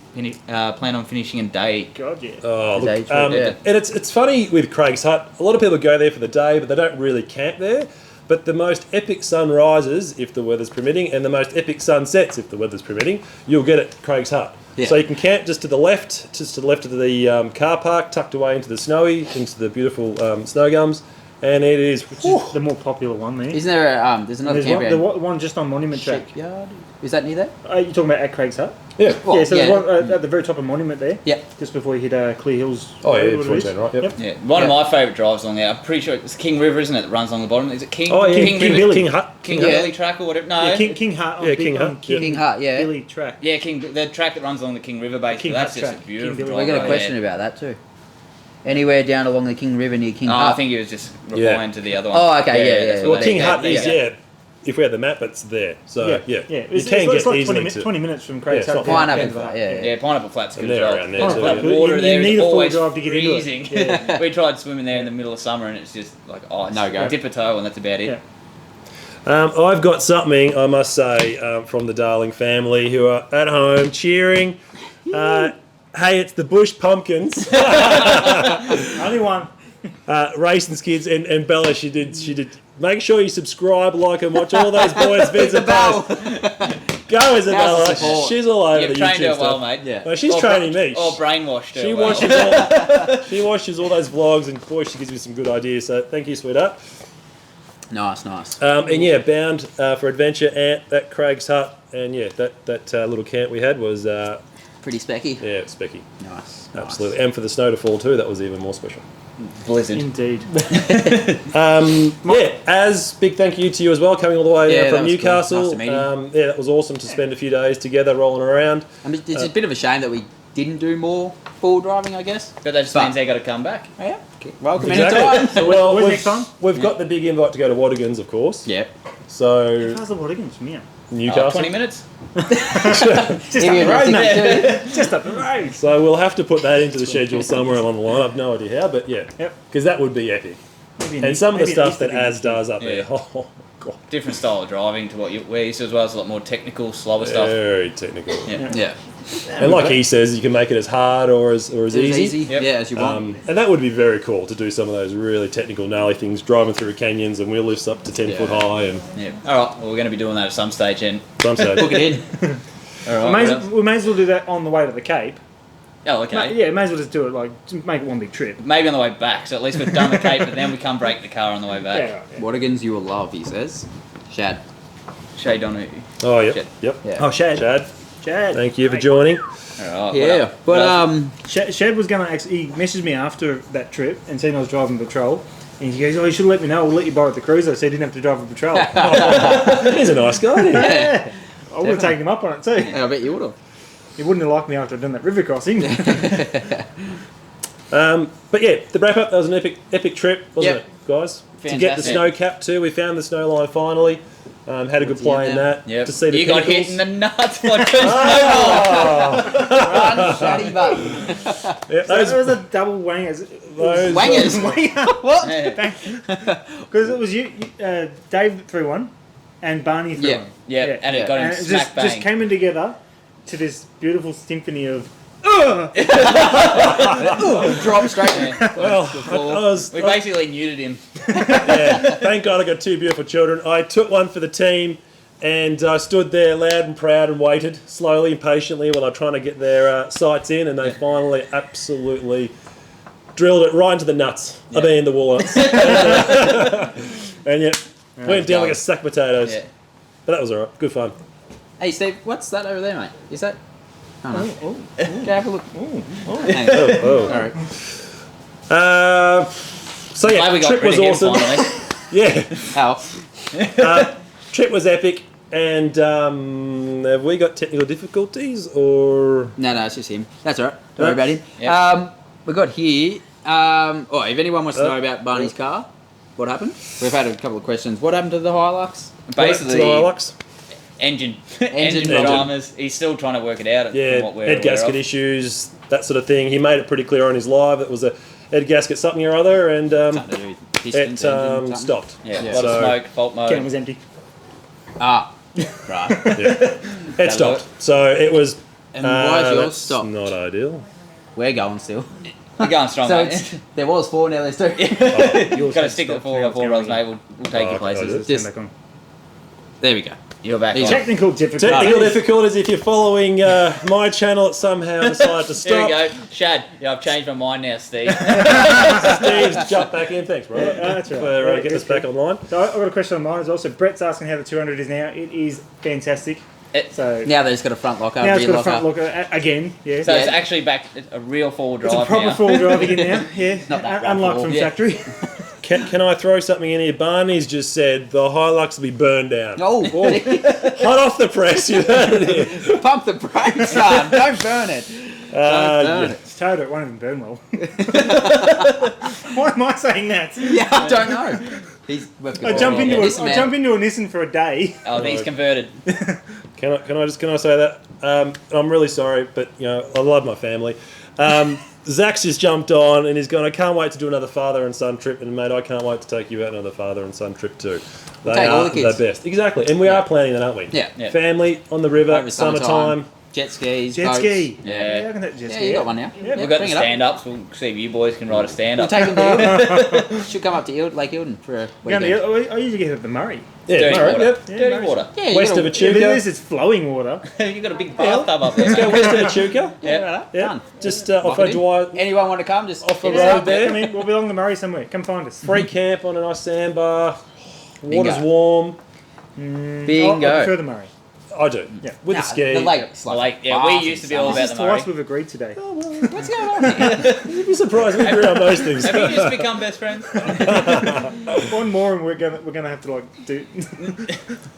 [SPEAKER 1] Plan on finishing a day?
[SPEAKER 4] God, yeah.
[SPEAKER 2] oh,
[SPEAKER 3] The day
[SPEAKER 2] look,
[SPEAKER 3] trip, yeah.
[SPEAKER 2] and it's funny with Craig's Hut. A lot of people go there for the day, but they don't really camp there. But the most epic sunrises, if the weather's permitting, and the most epic sunsets, if the weather's permitting, you'll get at Craig's Hut.
[SPEAKER 3] Yeah.
[SPEAKER 2] So you can camp just to the left of the car park, tucked away into the snowy, into the beautiful snow gums, and it is.
[SPEAKER 4] Which is the more popular one there.
[SPEAKER 3] Isn't there a, there's another
[SPEAKER 4] There's one,
[SPEAKER 3] campground?
[SPEAKER 4] the one just on Monument Track.
[SPEAKER 3] Shipyard? Is that near there?
[SPEAKER 4] You're talking about at Craig's Hut?
[SPEAKER 2] Yeah.
[SPEAKER 3] Well,
[SPEAKER 4] yeah, so
[SPEAKER 3] yeah.
[SPEAKER 4] there's one at the very top of Monument there.
[SPEAKER 3] Yeah.
[SPEAKER 4] Just before you hit Clear Hills.
[SPEAKER 2] Oh yeah,
[SPEAKER 4] Road,
[SPEAKER 2] before you
[SPEAKER 4] it is.
[SPEAKER 2] turn right. Yep.
[SPEAKER 1] Yeah, one of my favourite drives along there. I'm pretty sure it's King River, isn't it? That runs along the bottom. Is it King?
[SPEAKER 2] Oh yeah, King
[SPEAKER 1] River,
[SPEAKER 2] Billy. King Hut.
[SPEAKER 1] King
[SPEAKER 3] Yeah.
[SPEAKER 1] Billy track or whatever. No,
[SPEAKER 4] Yeah, King Hut. On
[SPEAKER 2] Yeah, King Hut.
[SPEAKER 3] King Hut, yeah.
[SPEAKER 4] Billy track.
[SPEAKER 1] Yeah, the track that runs along the King River basically.
[SPEAKER 4] King
[SPEAKER 1] That's
[SPEAKER 4] Hut
[SPEAKER 1] just
[SPEAKER 4] track.
[SPEAKER 1] a beautiful
[SPEAKER 4] King Billy.
[SPEAKER 1] drive.
[SPEAKER 3] We got a
[SPEAKER 1] right
[SPEAKER 3] question
[SPEAKER 1] there.
[SPEAKER 3] about that too. Anywhere down along the King River near King
[SPEAKER 1] Oh,
[SPEAKER 3] Hut?
[SPEAKER 1] I think he was just
[SPEAKER 2] Yeah.
[SPEAKER 1] replying to the other one.
[SPEAKER 3] Oh, okay, yeah,
[SPEAKER 1] that's
[SPEAKER 3] yeah.
[SPEAKER 1] what
[SPEAKER 2] Well,
[SPEAKER 1] they-
[SPEAKER 2] King Hut
[SPEAKER 1] they-
[SPEAKER 2] is if we had the map, it's there. So
[SPEAKER 4] Yeah,
[SPEAKER 2] yeah,
[SPEAKER 4] yeah.
[SPEAKER 2] you
[SPEAKER 4] It's
[SPEAKER 2] can
[SPEAKER 4] it's
[SPEAKER 2] get
[SPEAKER 4] like
[SPEAKER 2] easily
[SPEAKER 4] 20 minutes from Craig's
[SPEAKER 2] Yeah,
[SPEAKER 4] Hut.
[SPEAKER 2] it's
[SPEAKER 4] down
[SPEAKER 2] not
[SPEAKER 3] Pineapple
[SPEAKER 4] to
[SPEAKER 3] Flat,
[SPEAKER 4] Denver.
[SPEAKER 3] yeah.
[SPEAKER 1] Yeah, Pineapple Flat's a good
[SPEAKER 2] And they're
[SPEAKER 1] job.
[SPEAKER 2] around there
[SPEAKER 4] Pineapple
[SPEAKER 2] too.
[SPEAKER 4] Flat.
[SPEAKER 1] The
[SPEAKER 4] You-
[SPEAKER 1] water
[SPEAKER 4] you
[SPEAKER 1] there
[SPEAKER 4] need
[SPEAKER 1] is
[SPEAKER 4] a full
[SPEAKER 1] always
[SPEAKER 4] drive to get into it.
[SPEAKER 1] freezing.
[SPEAKER 4] Yeah.
[SPEAKER 1] We tried swimming there in the middle of summer and it's just like ice.
[SPEAKER 3] No go.
[SPEAKER 1] Dip a toe and that's about it.
[SPEAKER 4] Yeah.
[SPEAKER 2] I've got something I must say from the Darling family who are at home cheering. Hey, it's the Bush Pumpkins.
[SPEAKER 4] Only one.
[SPEAKER 2] Racins kids and Bella. She did. Make sure you subscribe, like, and watch all those boys' vids and posts. Go Isabella.
[SPEAKER 3] support.
[SPEAKER 2] She's all over
[SPEAKER 1] You've
[SPEAKER 2] the
[SPEAKER 1] trained
[SPEAKER 2] YouTube
[SPEAKER 1] her well,
[SPEAKER 2] stuff.
[SPEAKER 1] mate.
[SPEAKER 3] Yeah.
[SPEAKER 2] No, she's
[SPEAKER 1] Or
[SPEAKER 2] training me.
[SPEAKER 1] Or brainwashed her
[SPEAKER 2] She
[SPEAKER 1] well.
[SPEAKER 2] she watches all those vlogs, and boy, she gives me some good ideas. So thank you, sweetheart.
[SPEAKER 3] Nice, nice.
[SPEAKER 2] And yeah, bound for adventure at Craig's Hut, and yeah, that little camp we had was
[SPEAKER 3] Pretty specky.
[SPEAKER 2] yeah, specky,
[SPEAKER 3] Nice.
[SPEAKER 2] absolutely. And for the snow to fall too, that was even more special.
[SPEAKER 1] Blizzard.
[SPEAKER 4] Indeed.
[SPEAKER 2] Yeah, as big thank you to you as well, coming all the way
[SPEAKER 3] Yeah, that
[SPEAKER 2] from
[SPEAKER 3] was cool.
[SPEAKER 2] Newcastle.
[SPEAKER 3] Nice to meet you.
[SPEAKER 2] Yeah, that was awesome to spend a few days together rolling around.
[SPEAKER 3] I mean, it's a bit of a shame that we didn't do more full driving, I guess.
[SPEAKER 1] But that just means they got to come back.
[SPEAKER 3] Oh, yeah. Welcome
[SPEAKER 2] Exactly.
[SPEAKER 3] anytime.
[SPEAKER 4] So
[SPEAKER 2] Well,
[SPEAKER 4] when's
[SPEAKER 2] we've,
[SPEAKER 4] next time?
[SPEAKER 2] we've got the big invite to go to Wadigans, of course.
[SPEAKER 3] Yeah.
[SPEAKER 2] So
[SPEAKER 4] How's the Wadigans from here?
[SPEAKER 2] Newcastle.
[SPEAKER 1] 20 minutes?
[SPEAKER 4] Just up the road, mate. Just up the road.
[SPEAKER 2] So we'll have to put that into the schedule somewhere along the line. I've no idea how, but yeah,
[SPEAKER 4] Yep.
[SPEAKER 2] because that would be epic.
[SPEAKER 4] Maybe
[SPEAKER 2] And some of the
[SPEAKER 4] maybe
[SPEAKER 2] stuff
[SPEAKER 4] an
[SPEAKER 2] that
[SPEAKER 4] Easter
[SPEAKER 2] Az does up there,
[SPEAKER 1] Yeah.
[SPEAKER 2] oh god,
[SPEAKER 1] Different style of driving to what we're used to as well. It's a lot more technical, slower stuff.
[SPEAKER 2] very technical.
[SPEAKER 1] Yeah.
[SPEAKER 3] Yeah.
[SPEAKER 2] And like he says, you can make it as hard or as
[SPEAKER 3] It's
[SPEAKER 2] easy.
[SPEAKER 1] Yep.
[SPEAKER 3] Yeah, as you want.
[SPEAKER 2] And that would be very cool to do some of those really technical, gnarly things, driving through canyons and wheel lifts up to 10 foot
[SPEAKER 3] Yeah.
[SPEAKER 2] high and
[SPEAKER 1] Yeah. All right. Well, we're going to be doing that at some stage, and
[SPEAKER 2] some stage.
[SPEAKER 3] Book it in.
[SPEAKER 1] all right.
[SPEAKER 4] We may as well do that on the way to the Cape.
[SPEAKER 1] Oh, okay.
[SPEAKER 4] Yeah, may as well just do it like just make it one big trip.
[SPEAKER 1] Maybe on the way back. So at least we've done the Cape, but then we come break the car on the way back.
[SPEAKER 4] Yeah, right, yeah.
[SPEAKER 3] Wadigans you will love, he says. Shad.
[SPEAKER 1] Shay Donahue.
[SPEAKER 2] Oh, yep,
[SPEAKER 1] Shit.
[SPEAKER 2] yep.
[SPEAKER 3] Yeah.
[SPEAKER 4] Oh, Shad.
[SPEAKER 2] Chad,
[SPEAKER 4] Chad.
[SPEAKER 2] thank you for
[SPEAKER 4] Mate.
[SPEAKER 2] joining.
[SPEAKER 1] All right.
[SPEAKER 3] Yeah. But
[SPEAKER 4] Shad was going to actually, he messaged me after that trip and said I was driving patrol. And he goes, oh, you should let me know. We'll let you borrow the cruiser so you didn't have to drive a patrol.
[SPEAKER 2] He's a nice guy, isn't he?
[SPEAKER 4] Yeah. I would have taken him up on it too.
[SPEAKER 3] I bet you would have.
[SPEAKER 4] He wouldn't have liked me after I'd done that river crossing.
[SPEAKER 2] But yeah, the wrap up, that was an epic trip, wasn't
[SPEAKER 3] Yep.
[SPEAKER 2] it, guys? To get the
[SPEAKER 1] Fantastic.
[SPEAKER 2] snow cap too, we found the snow line finally. Had a good
[SPEAKER 3] Towards the
[SPEAKER 2] play
[SPEAKER 3] end
[SPEAKER 2] in
[SPEAKER 3] there.
[SPEAKER 2] that.
[SPEAKER 1] Yep.
[SPEAKER 2] To see the
[SPEAKER 1] you got hit
[SPEAKER 2] pinnacles.
[SPEAKER 1] in the nuts by two snowballs.
[SPEAKER 2] Oh,
[SPEAKER 3] Shady button.
[SPEAKER 2] Yeah,
[SPEAKER 4] So
[SPEAKER 2] those,
[SPEAKER 4] it was a double wangers.
[SPEAKER 2] those,
[SPEAKER 3] Wangers. What?
[SPEAKER 4] Because it was Dave that threw one, and Barney threw
[SPEAKER 3] Yeah.
[SPEAKER 4] one.
[SPEAKER 1] Yeah, and it got him
[SPEAKER 4] And it
[SPEAKER 1] smack
[SPEAKER 4] just
[SPEAKER 1] bang.
[SPEAKER 4] came in together to this beautiful symphony of.
[SPEAKER 3] Drop straight in.
[SPEAKER 2] well,
[SPEAKER 1] We basically neutered him.
[SPEAKER 2] yeah, thank God I got two beautiful children. I took one for the team, and I stood there loud and proud and waited slowly and patiently while I was trying to get their sights in, and they finally absolutely drilled it right into the nuts. I mean, the walnuts. And yet, went down like a sack of potatoes.
[SPEAKER 1] Yeah.
[SPEAKER 2] But that was alright. Good fun.
[SPEAKER 3] Hey, Steve, what's that over there, mate? Is that? Oh, no. Go have a look. Hang on.
[SPEAKER 2] Oh.
[SPEAKER 3] Alright.
[SPEAKER 2] So yeah,
[SPEAKER 1] Glad we got
[SPEAKER 2] trip was
[SPEAKER 1] rid of him
[SPEAKER 2] awesome.
[SPEAKER 1] finally.
[SPEAKER 2] Yeah,
[SPEAKER 3] Al.
[SPEAKER 2] trip was epic. And have we got technical difficulties or?
[SPEAKER 3] No, it's just him. That's alright. Don't worry about him.
[SPEAKER 1] Yep.
[SPEAKER 3] We got here. If anyone wants to know about Barney's car, what happened? We've had a couple of questions. What happened to the Hilux?
[SPEAKER 1] Basically,
[SPEAKER 2] To the Hilux?
[SPEAKER 1] engine
[SPEAKER 3] Engine.
[SPEAKER 1] dramas. He's still trying to work it out.
[SPEAKER 2] Yeah,
[SPEAKER 1] from what we're
[SPEAKER 2] head
[SPEAKER 1] aware
[SPEAKER 2] gasket
[SPEAKER 1] of.
[SPEAKER 2] issues, that sort of thing. He made it pretty clear on his live. It was a head gasket something or other, and
[SPEAKER 3] Something to do with
[SPEAKER 2] it
[SPEAKER 3] pistons, engine, something?
[SPEAKER 2] stopped.
[SPEAKER 1] Yeah,
[SPEAKER 3] Yeah.
[SPEAKER 1] a lot
[SPEAKER 2] So-
[SPEAKER 1] of smoke, fault mode.
[SPEAKER 4] Can was empty.
[SPEAKER 3] Ah, right.
[SPEAKER 2] It stopped. So it was.
[SPEAKER 3] And why's yours
[SPEAKER 2] that's
[SPEAKER 3] stopped?
[SPEAKER 2] Not ideal.
[SPEAKER 3] We're going still.
[SPEAKER 1] You're going strong,
[SPEAKER 3] So
[SPEAKER 1] mate.
[SPEAKER 3] there was 4, now there's 2.
[SPEAKER 1] You've got to stick with
[SPEAKER 4] Now
[SPEAKER 1] four
[SPEAKER 4] it's
[SPEAKER 1] rows,
[SPEAKER 4] going.
[SPEAKER 1] mate. We'll take your
[SPEAKER 2] okay, I
[SPEAKER 1] places.
[SPEAKER 2] do.
[SPEAKER 3] Just-
[SPEAKER 4] Turn back on.
[SPEAKER 3] There we go.
[SPEAKER 1] You're back
[SPEAKER 3] These
[SPEAKER 1] on.
[SPEAKER 4] Technical difficulties.
[SPEAKER 2] Technical difficulties. If you're following my channel, it somehow decided to
[SPEAKER 1] Here we
[SPEAKER 2] stop.
[SPEAKER 1] go. Shad, I've changed my mind now, Steve.
[SPEAKER 2] Steve's jumped back in. Thanks, bro.
[SPEAKER 4] That's right.
[SPEAKER 2] For
[SPEAKER 4] Right,
[SPEAKER 2] getting us
[SPEAKER 4] that's
[SPEAKER 2] back online.
[SPEAKER 4] So I've got a question on mine as well. So Brett's asking how the 200 is now. It is fantastic. So
[SPEAKER 3] Now that it's got a front locker,
[SPEAKER 4] now it's
[SPEAKER 3] rear
[SPEAKER 4] got a front
[SPEAKER 3] locker.
[SPEAKER 4] locker again. Yeah.
[SPEAKER 1] So it's actually back a real four-wheel drive
[SPEAKER 4] It's a proper
[SPEAKER 1] now.
[SPEAKER 4] four-wheel drive again now. Yeah.
[SPEAKER 3] Not that
[SPEAKER 4] Unlike
[SPEAKER 3] rapid.
[SPEAKER 4] from
[SPEAKER 1] Yeah.
[SPEAKER 4] factory.
[SPEAKER 2] Can I throw something in here? Barney's just said the Hilux will be burned down.
[SPEAKER 3] Oh,
[SPEAKER 2] Hot off the press, you heard it.
[SPEAKER 3] pump the brakes, son. Don't burn it. Don't burn it.
[SPEAKER 4] It's Toyota. It won't even burn well. Why am I saying that?
[SPEAKER 3] Yeah, I don't know.
[SPEAKER 4] I jump into a Nissan for a day.
[SPEAKER 1] Oh, he's converted.
[SPEAKER 2] Can I say that? I'm really sorry, but I love my family. Zach's just jumped on and he's gone, I can't wait to do another father and son trip, and mate, I can't wait to take you out another father and son trip too. They
[SPEAKER 3] take all
[SPEAKER 2] are
[SPEAKER 3] the kids.
[SPEAKER 2] the best. Exactly. And we are planning that, aren't we?
[SPEAKER 3] Yeah.
[SPEAKER 1] Yeah.
[SPEAKER 2] Family on the river,
[SPEAKER 3] Over
[SPEAKER 2] summertime.
[SPEAKER 3] Jet skis,
[SPEAKER 4] Jet
[SPEAKER 3] boats.
[SPEAKER 4] ski.
[SPEAKER 1] Yeah.
[SPEAKER 4] I can take jet
[SPEAKER 3] Yeah,
[SPEAKER 4] ski.
[SPEAKER 3] you got one now.
[SPEAKER 4] Yeah,
[SPEAKER 1] We've got the
[SPEAKER 3] Bring it up.
[SPEAKER 1] stand-ups. We'll see if you boys can ride a
[SPEAKER 3] We'll
[SPEAKER 1] stand-up.
[SPEAKER 3] take them to Eildon. Should come up to Lake Eildon for a
[SPEAKER 4] Going
[SPEAKER 3] weekend.
[SPEAKER 4] to, I usually get at the Murray.
[SPEAKER 2] Yeah,
[SPEAKER 1] Dirty
[SPEAKER 2] all right,
[SPEAKER 1] water.
[SPEAKER 2] yep.
[SPEAKER 4] Yeah,
[SPEAKER 1] Dirty
[SPEAKER 4] Murray's-
[SPEAKER 1] water.
[SPEAKER 3] Yeah, you
[SPEAKER 2] West
[SPEAKER 3] gotta-
[SPEAKER 2] of
[SPEAKER 4] Yeah,
[SPEAKER 2] Echuca.
[SPEAKER 4] but this is flowing water.
[SPEAKER 1] You've got a big bathtub up
[SPEAKER 2] Let's go
[SPEAKER 1] there.
[SPEAKER 2] west of Echuca.
[SPEAKER 1] Yeah.
[SPEAKER 2] Yeah,
[SPEAKER 3] Done.
[SPEAKER 2] just off
[SPEAKER 3] Marketing.
[SPEAKER 2] Dwyer.
[SPEAKER 3] Anyone want to come? Just
[SPEAKER 2] Off
[SPEAKER 3] hit
[SPEAKER 2] the
[SPEAKER 3] us
[SPEAKER 2] road
[SPEAKER 3] up.
[SPEAKER 2] there.
[SPEAKER 4] Come in, we'll be along the Murray somewhere. Come find us.
[SPEAKER 2] Free camp on a nice sandbar. Water's
[SPEAKER 3] Bingo.
[SPEAKER 2] warm.
[SPEAKER 4] I
[SPEAKER 3] Bingo.
[SPEAKER 4] prefer the Murray.
[SPEAKER 2] I do.
[SPEAKER 4] Yeah.
[SPEAKER 2] With
[SPEAKER 3] Nah,
[SPEAKER 2] the ski.
[SPEAKER 3] The lake's like
[SPEAKER 1] Like, yeah, we used to be all
[SPEAKER 3] fast
[SPEAKER 1] about
[SPEAKER 3] and
[SPEAKER 1] the
[SPEAKER 4] Twice
[SPEAKER 1] Murray.
[SPEAKER 4] we've agreed today.
[SPEAKER 3] What's going on here?
[SPEAKER 2] You'd be surprised we agree on most things.
[SPEAKER 1] Have you just become best friends?
[SPEAKER 4] One more and we're gonna have to like do.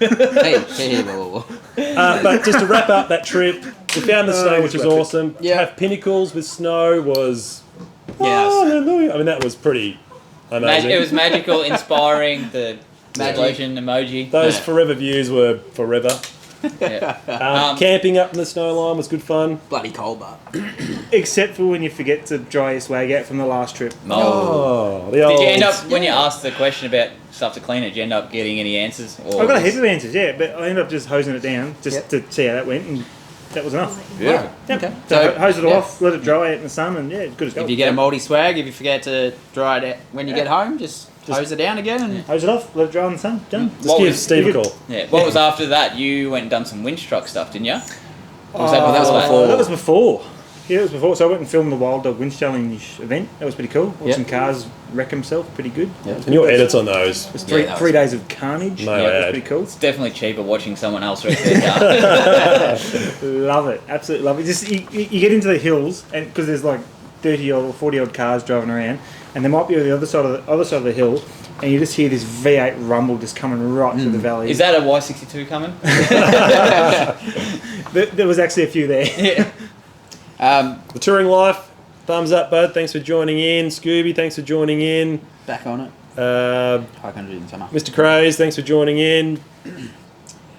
[SPEAKER 3] Hey, whoa, whoa.
[SPEAKER 2] But just to wrap up that trip, we found the snow, which was
[SPEAKER 4] it's
[SPEAKER 2] awesome.
[SPEAKER 3] Yeah.
[SPEAKER 2] To have pinnacles with snow was
[SPEAKER 3] Yes.
[SPEAKER 2] hallelujah. I mean, that was pretty amazing.
[SPEAKER 1] It was magical, inspiring, the
[SPEAKER 3] Magic.
[SPEAKER 1] explosion emoji.
[SPEAKER 2] Those
[SPEAKER 3] Yeah.
[SPEAKER 2] forever views were forever.
[SPEAKER 1] Yeah.
[SPEAKER 2] Camping up in the snow line was good fun.
[SPEAKER 3] Bloody cold, but
[SPEAKER 4] Except for when you forget to dry your swag out from the last trip.
[SPEAKER 1] Oh.
[SPEAKER 2] The
[SPEAKER 1] Did
[SPEAKER 2] old.
[SPEAKER 1] you end up, when you asked the question about stuff to clean it, did you end up getting any answers? Or
[SPEAKER 4] I got a
[SPEAKER 1] was-
[SPEAKER 4] heap of answers, yeah, but I ended up just hosing it down just
[SPEAKER 3] Yep.
[SPEAKER 4] to see how that went, and that was enough.
[SPEAKER 1] Beautiful.
[SPEAKER 4] Yep.
[SPEAKER 3] Okay.
[SPEAKER 4] So,
[SPEAKER 3] So,
[SPEAKER 4] hose it
[SPEAKER 3] yeah.
[SPEAKER 4] off, let it dry out in the sun, and yeah, good as gold.
[SPEAKER 3] if you get a mouldy swag, if you forget to dry it out when you get home, just hose it down again. And
[SPEAKER 4] Hose it off, let it dry in the sun, done.
[SPEAKER 2] Just
[SPEAKER 1] What
[SPEAKER 2] give
[SPEAKER 1] was-
[SPEAKER 2] Steve a
[SPEAKER 4] you
[SPEAKER 2] call.
[SPEAKER 1] Yeah. What was after that? You went and done some winch truck stuff, didn't you? Or was
[SPEAKER 3] that was before?
[SPEAKER 4] That was before. Yeah, it was before. So I went and filmed the Wild Dog Winch Challenge event. That was pretty cool. Watched
[SPEAKER 3] Yep.
[SPEAKER 4] some cars wreck themselves, pretty good.
[SPEAKER 3] Yep.
[SPEAKER 2] And your edits on those.
[SPEAKER 4] It was
[SPEAKER 3] Yeah, that was-
[SPEAKER 4] 3 days of carnage.
[SPEAKER 2] No,
[SPEAKER 4] yeah, it was
[SPEAKER 2] ad.
[SPEAKER 4] pretty cool.
[SPEAKER 1] It's definitely cheaper watching someone else wreck their car.
[SPEAKER 4] Love it, absolutely love it. Just you get into the hills, and because there's like 30-odd or 40-odd cars driving around, and there might be on the other side of the hill, and you just hear this V8 rumble just coming right through the valley.
[SPEAKER 1] Is that a Y62 coming?
[SPEAKER 4] There was actually a few there.
[SPEAKER 1] Yeah.
[SPEAKER 2] The touring life. Thumbs up, bud. Thanks for joining in. Scooby, thanks for joining in.
[SPEAKER 3] back on it. 500 in summer.
[SPEAKER 2] Mr. Craze, thanks for joining in.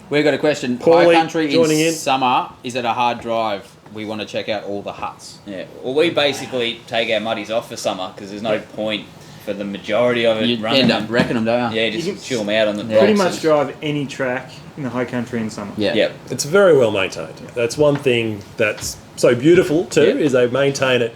[SPEAKER 3] We've got a question.
[SPEAKER 2] Paulie
[SPEAKER 3] High country
[SPEAKER 2] joining
[SPEAKER 3] in
[SPEAKER 2] in.
[SPEAKER 3] summer, is it a hard drive? we want to check out all the huts.
[SPEAKER 1] Yeah. Well, we basically take our muddies off for summer because there's no point for the majority of it
[SPEAKER 3] You
[SPEAKER 1] running
[SPEAKER 3] end up
[SPEAKER 1] them.
[SPEAKER 3] wrecking them, don't you?
[SPEAKER 1] Yeah,
[SPEAKER 4] You
[SPEAKER 1] just
[SPEAKER 4] can
[SPEAKER 1] chill them out on the
[SPEAKER 4] Pretty
[SPEAKER 1] boxes.
[SPEAKER 4] much drive any track in the high country in summer.
[SPEAKER 3] Yeah.
[SPEAKER 1] Yep.
[SPEAKER 2] It's very well maintained. That's one thing that's so beautiful too,
[SPEAKER 1] Yep.
[SPEAKER 2] is they maintain it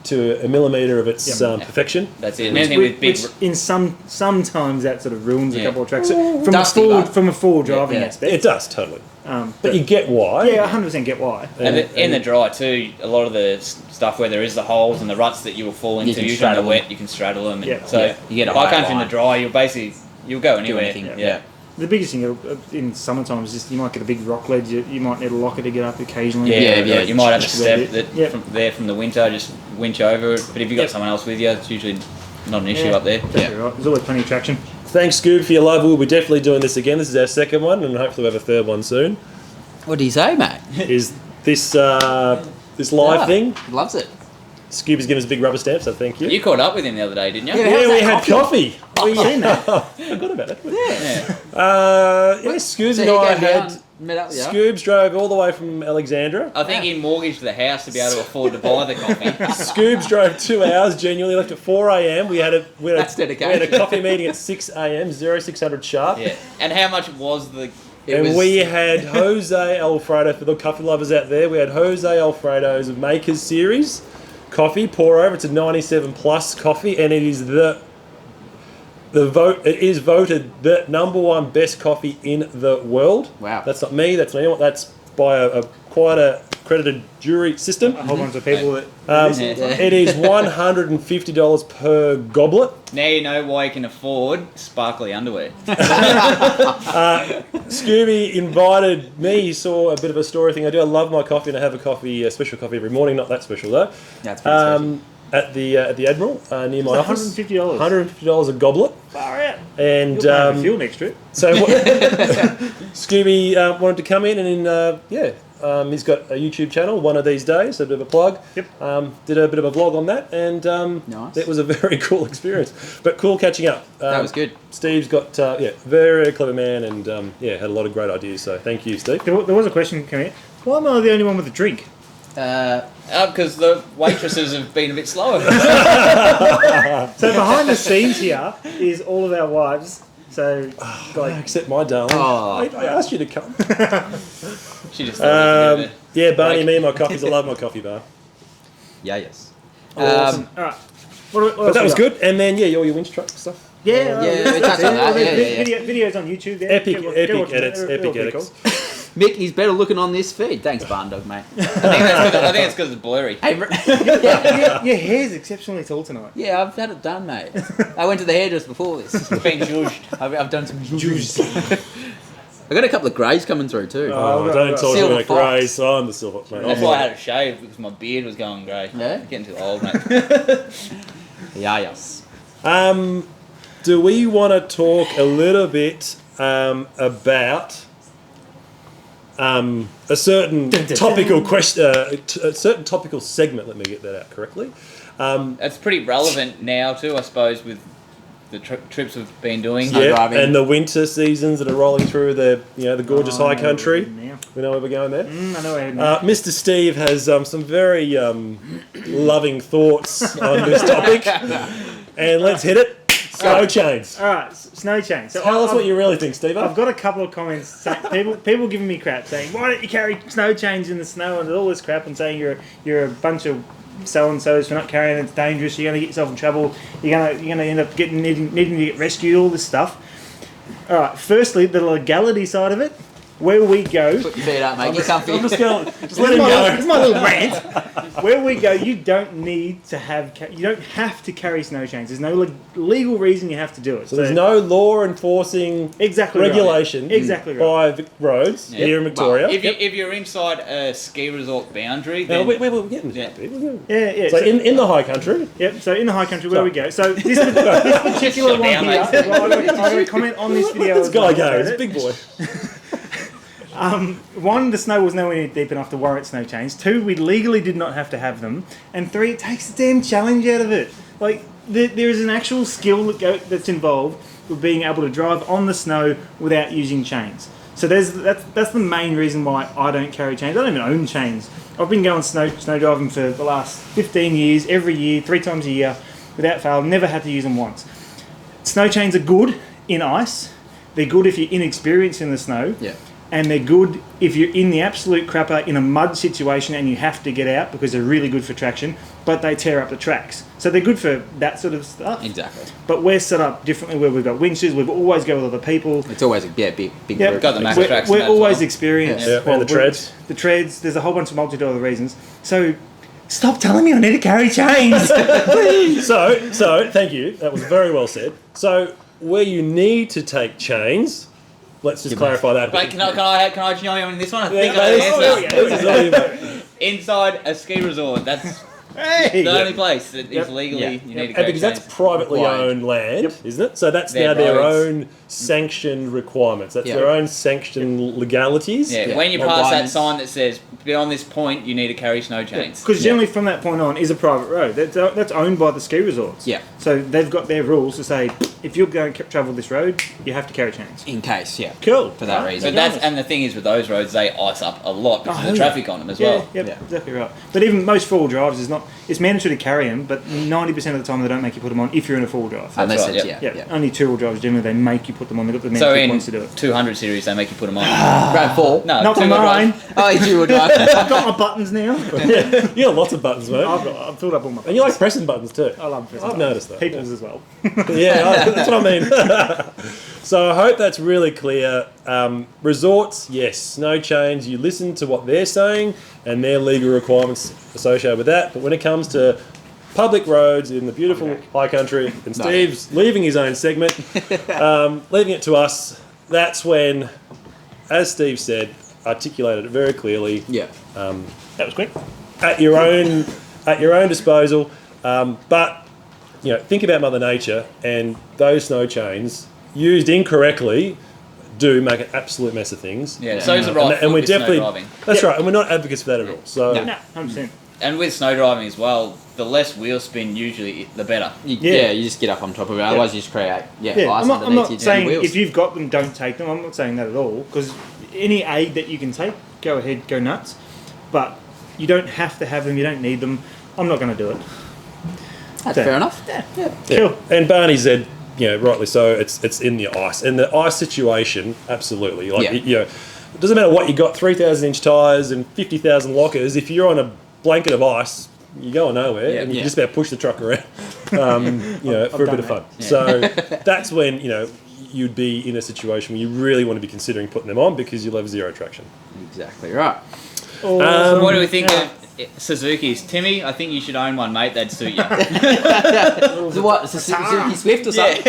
[SPEAKER 2] to a millimetre of its
[SPEAKER 4] Yep.
[SPEAKER 2] perfection.
[SPEAKER 1] That's it. And anything with big.
[SPEAKER 4] Which in sometimes that sort of ruins a
[SPEAKER 1] Yeah.
[SPEAKER 4] couple of tracks from
[SPEAKER 3] Dusty, but-
[SPEAKER 4] from a full driving
[SPEAKER 1] Yeah.
[SPEAKER 4] aspect.
[SPEAKER 2] It does, totally.
[SPEAKER 4] But
[SPEAKER 2] But you get why.
[SPEAKER 4] yeah, 100% get why.
[SPEAKER 1] And in the dry too, a lot of the stuff where there is the holes and the ruts that you will fall into,
[SPEAKER 3] can
[SPEAKER 1] usually in the
[SPEAKER 3] straddle them.
[SPEAKER 1] wet, you can straddle them. And
[SPEAKER 4] Yeah.
[SPEAKER 1] so
[SPEAKER 3] Yeah. You get a
[SPEAKER 1] high
[SPEAKER 3] high
[SPEAKER 1] country in the
[SPEAKER 3] line.
[SPEAKER 1] dry, you'll go anywhere.
[SPEAKER 3] anything,
[SPEAKER 1] Yeah.
[SPEAKER 4] The biggest thing in summertime is just you might get a big rock ledge. You might need a locker to get up occasionally.
[SPEAKER 1] Yeah. You might have a
[SPEAKER 4] Just
[SPEAKER 1] step
[SPEAKER 4] about
[SPEAKER 1] that
[SPEAKER 4] Yep.
[SPEAKER 1] from the winter, just winch over it. But if you've got
[SPEAKER 4] Yep.
[SPEAKER 1] someone else with you, it's usually not an issue
[SPEAKER 4] Yeah,
[SPEAKER 1] up there.
[SPEAKER 4] Definitely right. There's always plenty of traction.
[SPEAKER 2] Thanks, Scoob, for your love. We'll be definitely doing this again. This is our second one, and hopefully we'll have a third one soon.
[SPEAKER 3] What do you say, mate?
[SPEAKER 2] Is this this live
[SPEAKER 3] Yeah,
[SPEAKER 2] thing?
[SPEAKER 3] Loves it.
[SPEAKER 2] Scoob has given us a big rubber stamp, so thank you.
[SPEAKER 1] You caught up with him the other day, didn't you?
[SPEAKER 3] Yeah.
[SPEAKER 2] Yeah,
[SPEAKER 3] How's
[SPEAKER 2] we
[SPEAKER 3] that
[SPEAKER 2] had coffee.
[SPEAKER 4] We've seen that.
[SPEAKER 2] Forgot about it.
[SPEAKER 1] Yeah.
[SPEAKER 2] Scoobs
[SPEAKER 3] So
[SPEAKER 2] and
[SPEAKER 3] he
[SPEAKER 2] I
[SPEAKER 3] came
[SPEAKER 2] had.
[SPEAKER 3] down, met up with you.
[SPEAKER 2] Scoobs drove all the way from Alexandra.
[SPEAKER 1] I think he mortgaged the house to be able to afford to buy the coffee.
[SPEAKER 2] Scoobs drove 2 hours, genuinely left at 4 a.m. We had
[SPEAKER 3] That's
[SPEAKER 2] we had
[SPEAKER 3] dedication.
[SPEAKER 2] a coffee meeting at 6 a.m. 0600 sharp.
[SPEAKER 1] Yeah. And how much was the?
[SPEAKER 3] It
[SPEAKER 2] And
[SPEAKER 3] was-
[SPEAKER 2] we had Jose Alfredo, for the coffee lovers out there, we had Jose Alfredo's Makers Series coffee, pour over. It's a 97 plus coffee, and it is it is voted the #1 best coffee in the world.
[SPEAKER 3] Wow.
[SPEAKER 2] That's not me, that's not anyone, that's by a quite a accredited jury system.
[SPEAKER 4] A whole bunch of people that.
[SPEAKER 2] It is $150 per goblet.
[SPEAKER 1] Now you know why you can afford sparkly underwear.
[SPEAKER 2] Scooby invited me. He saw a bit of a story thing. I do. I love my coffee, and I have a special coffee every morning. Not that special though.
[SPEAKER 3] That's pretty special.
[SPEAKER 2] At the Admiral near my office.
[SPEAKER 4] $150.
[SPEAKER 2] $150 a goblet.
[SPEAKER 4] Far out.
[SPEAKER 2] And
[SPEAKER 4] You're paying for fuel next trip.
[SPEAKER 2] so Scooby wanted to come in, and he's got a YouTube channel. One of these days, a bit of a plug.
[SPEAKER 4] Yep.
[SPEAKER 2] Did a bit of a vlog on that, and
[SPEAKER 3] Nice.
[SPEAKER 2] it was a very cool experience. But cool catching up.
[SPEAKER 3] That was good.
[SPEAKER 2] Steve's got very clever man, and had a lot of great ideas. So thank you, Steve.
[SPEAKER 4] There was a question coming in. Why am I the only one with a drink?
[SPEAKER 1] Because the waitresses have been a bit slower.
[SPEAKER 4] So behind the scenes here is all of our wives. So like
[SPEAKER 2] Except my darling.
[SPEAKER 3] Oh.
[SPEAKER 2] I asked you to come.
[SPEAKER 1] She just thought it was
[SPEAKER 2] Yeah, Barney,
[SPEAKER 1] Like-
[SPEAKER 2] me and my coffees. I love my coffee bar.
[SPEAKER 3] Yeah, yes.
[SPEAKER 4] awesome. All right. What
[SPEAKER 2] But that was good. And then all your winch truck stuff.
[SPEAKER 4] Yeah,
[SPEAKER 3] we touched on that. Yeah.
[SPEAKER 4] Videos on YouTube. There.
[SPEAKER 2] Epic,
[SPEAKER 4] Go watch
[SPEAKER 2] epic
[SPEAKER 4] them.
[SPEAKER 2] edits,
[SPEAKER 4] They're
[SPEAKER 2] epic
[SPEAKER 4] all pretty
[SPEAKER 2] edits.
[SPEAKER 4] cool.
[SPEAKER 3] Mick, he's better looking on this feed. Thanks, Barn Dog, mate.
[SPEAKER 1] I think it's because it's blurry.
[SPEAKER 3] Hey,
[SPEAKER 4] Your hair's exceptionally tall tonight.
[SPEAKER 3] yeah, I've had it done, mate. I went to the hairdresser before this.
[SPEAKER 1] Been zhuzhed.
[SPEAKER 3] I've done some juice. I got a couple of greys coming through too.
[SPEAKER 2] Oh, don't talk
[SPEAKER 3] Silver
[SPEAKER 2] about
[SPEAKER 3] fox.
[SPEAKER 2] grey. So I'm the silver mate.
[SPEAKER 1] That's why I had to shave because my beard was going grey.
[SPEAKER 3] Yeah?
[SPEAKER 1] Getting too old, mate.
[SPEAKER 3] Yeah, yes.
[SPEAKER 2] Do we want to talk a little bit about a certain topical question, a certain topical segment? Let me get that out correctly.
[SPEAKER 1] It's pretty relevant now too, I suppose, with the trips we've been doing.
[SPEAKER 3] Snow driving.
[SPEAKER 2] And the winter seasons that are rolling through the gorgeous high country.
[SPEAKER 4] Now.
[SPEAKER 2] We know where we're going there.
[SPEAKER 4] I know where now.
[SPEAKER 2] Mr. Steve has some very loving thoughts on this topic, and let's hit it. Snow chains.
[SPEAKER 4] All right, snow chain. So
[SPEAKER 2] Tell us what you really think, Steve.
[SPEAKER 4] I've got a couple of comments saying, people giving me crap saying, why don't you carry snow chains in the snow and all this crap, and saying you're a bunch of so and so's for not carrying it, it's dangerous, you're going to get yourself in trouble, you're going to end up needing to get rescued, all this stuff. All right, firstly, the legality side of it, where we go.
[SPEAKER 3] Put your feet up, mate. Get comfy.
[SPEAKER 2] I'm just going. Just let him go.
[SPEAKER 4] It's my little rant. Where we go, you don't need to you don't have to carry snow chains. There's no legal reason you have to do it.
[SPEAKER 2] So there's no law enforcing
[SPEAKER 4] exactly right.
[SPEAKER 2] regulation
[SPEAKER 4] Exactly right.
[SPEAKER 2] by roads here in Victoria.
[SPEAKER 1] If you're inside a ski resort boundary,
[SPEAKER 2] Now,
[SPEAKER 1] then
[SPEAKER 2] we're getting
[SPEAKER 1] Yeah.
[SPEAKER 4] Yeah.
[SPEAKER 2] So in the high country,
[SPEAKER 4] Yep, so in the high country, where we go. So this particular
[SPEAKER 1] Shut
[SPEAKER 4] one
[SPEAKER 1] down,
[SPEAKER 4] here,
[SPEAKER 1] mate.
[SPEAKER 4] well, I'm going to comment on this video.
[SPEAKER 2] this
[SPEAKER 4] as
[SPEAKER 2] guy
[SPEAKER 4] well,
[SPEAKER 2] goes,
[SPEAKER 4] about it.
[SPEAKER 2] big boy.
[SPEAKER 4] One, the snow was nowhere near deep enough to warrant snow chains. Two, we legally did not have to have them. And three, it takes the damn challenge out of it. Like, there is an actual skill that's involved with being able to drive on the snow without using chains. So that's the main reason why I don't carry chains. I don't even own chains. I've been going snow driving for the last 15 years, every year, 3 times a year, without fail. Never had to use them once. Snow chains are good in ice. They're good if you're inexperienced in the snow.
[SPEAKER 3] Yeah.
[SPEAKER 4] And they're good if you're in the absolute crapper in a mud situation and you have to get out because they're really good for traction, but they tear up the tracks. So they're good for that sort of stuff.
[SPEAKER 3] Exactly.
[SPEAKER 4] But we're set up differently where we've got winches, we've always go with other people.
[SPEAKER 3] It's always a big
[SPEAKER 4] Yeah,
[SPEAKER 3] group.
[SPEAKER 1] Got the max
[SPEAKER 4] we're,
[SPEAKER 1] tracks.
[SPEAKER 4] we're
[SPEAKER 1] and that as
[SPEAKER 4] always
[SPEAKER 1] well.
[SPEAKER 4] experienced.
[SPEAKER 2] Yeah, and the treads.
[SPEAKER 4] The treads, there's a whole bunch of multitude of other reasons. So stop telling me I need to carry chains.
[SPEAKER 2] So thank you. That was very well said. So where you need to take chains, let's just clarify that.
[SPEAKER 1] Wait, can I join you on this one? I think
[SPEAKER 2] Yeah,
[SPEAKER 1] I
[SPEAKER 2] this
[SPEAKER 1] know the
[SPEAKER 2] is
[SPEAKER 1] answer.
[SPEAKER 2] all you, mate.
[SPEAKER 1] Inside a ski resort. That's
[SPEAKER 4] Hey!
[SPEAKER 1] the only place that is legally
[SPEAKER 3] Yeah.
[SPEAKER 1] you need to
[SPEAKER 2] And
[SPEAKER 1] carry
[SPEAKER 2] because that's
[SPEAKER 1] chains.
[SPEAKER 2] privately
[SPEAKER 3] Required.
[SPEAKER 2] owned land,
[SPEAKER 4] Yep.
[SPEAKER 2] isn't it? So that's
[SPEAKER 1] Their
[SPEAKER 2] now their
[SPEAKER 1] roads.
[SPEAKER 2] own sanctioned requirements. That's
[SPEAKER 3] Yeah.
[SPEAKER 2] their own sanctioned legalities.
[SPEAKER 1] Yeah,
[SPEAKER 3] Yeah.
[SPEAKER 1] when you pass that
[SPEAKER 3] Requirements.
[SPEAKER 1] sign that says beyond this point you need to carry snow chains.
[SPEAKER 4] Because generally from that point on is a private road. That's owned by the ski resorts.
[SPEAKER 3] Yeah.
[SPEAKER 4] So they've got their rules to say, if you're going to travel this road, you have to carry chains.
[SPEAKER 3] In case, yeah.
[SPEAKER 4] Cool.
[SPEAKER 3] For that reason.
[SPEAKER 1] But that's and the thing is with those roads they ice up a lot because
[SPEAKER 4] Oh,
[SPEAKER 1] of the
[SPEAKER 4] yeah.
[SPEAKER 1] traffic on them as
[SPEAKER 4] Yeah,
[SPEAKER 1] well.
[SPEAKER 4] yep,
[SPEAKER 3] Yeah.
[SPEAKER 4] exactly right. But even most four-wheel drives is not. It's mandatory to carry them, but 90% of the time they don't make you put them on if you're in a four-wheel drive.
[SPEAKER 3] Unless
[SPEAKER 1] right,
[SPEAKER 3] it's,
[SPEAKER 1] yeah.
[SPEAKER 3] yeah.
[SPEAKER 4] Only two-wheel drives generally they make you put them on. They've got the
[SPEAKER 1] So
[SPEAKER 4] mandatory
[SPEAKER 1] in
[SPEAKER 4] points to do it.
[SPEAKER 1] 200 series they make you put them on.
[SPEAKER 3] Grab 4.
[SPEAKER 1] No,
[SPEAKER 4] Not for
[SPEAKER 1] two-wheel drive.
[SPEAKER 4] mine.
[SPEAKER 3] Oh, you would drive.
[SPEAKER 4] I've got my buttons now.
[SPEAKER 2] You got lots of buttons, mate.
[SPEAKER 4] I've filled up all my buttons.
[SPEAKER 2] And you like pressing buttons too.
[SPEAKER 4] I love pressing
[SPEAKER 2] I've
[SPEAKER 4] buttons.
[SPEAKER 2] noticed that.
[SPEAKER 4] People's as well.
[SPEAKER 2] Yeah, that's what I mean. So I hope that's really clear. Resorts, yes, snow chains. You listen to what they're saying and their legal requirements associated with that. But when it comes to public roads in the beautiful high country, and Steve's leaving his own segment, leaving it to us, that's when, as Steve said, articulated it very clearly,
[SPEAKER 3] Yeah.
[SPEAKER 4] That was quick.
[SPEAKER 2] at your own disposal. But think about Mother Nature, and those snow chains used incorrectly do make an absolute mess of things.
[SPEAKER 1] Yeah, so's the right
[SPEAKER 2] and
[SPEAKER 1] foot
[SPEAKER 2] we're
[SPEAKER 1] with snow
[SPEAKER 2] definitely
[SPEAKER 1] driving.
[SPEAKER 2] that's right, and we're not advocates for that at all. So
[SPEAKER 4] No, 100%.
[SPEAKER 1] And with snow driving as well, the less wheel spin usually the better.
[SPEAKER 3] Yeah, you just get up on top of it. Otherwise, you just create ice
[SPEAKER 4] I'm
[SPEAKER 3] underneath
[SPEAKER 4] not
[SPEAKER 3] your
[SPEAKER 4] saying
[SPEAKER 3] wheels.
[SPEAKER 4] if you've got them, don't take them. I'm not saying that at all. Because any aid that you can take, go ahead, go nuts. But you don't have to have them. You don't need them. I'm not going to do it.
[SPEAKER 3] That's fair enough.
[SPEAKER 2] Yeah.
[SPEAKER 4] Cool.
[SPEAKER 2] And Barney said, rightly so, it's in the ice. And the ice situation, absolutely. Like, it doesn't matter what you got, 3,000-inch tyres and 50,000 lockers. If you're on a blanket of ice, you're going nowhere, and you can just about push the truck around, for a bit of fun.
[SPEAKER 1] Yeah.
[SPEAKER 2] So that's when, you'd be in a situation where you really want to be considering putting them on because you'll have zero traction.
[SPEAKER 3] Exactly right.
[SPEAKER 1] What do we think of Suzuki's? Timmy, I think you should own one, mate. That'd suit you.
[SPEAKER 3] So what? It's a Suzuki Swift or something?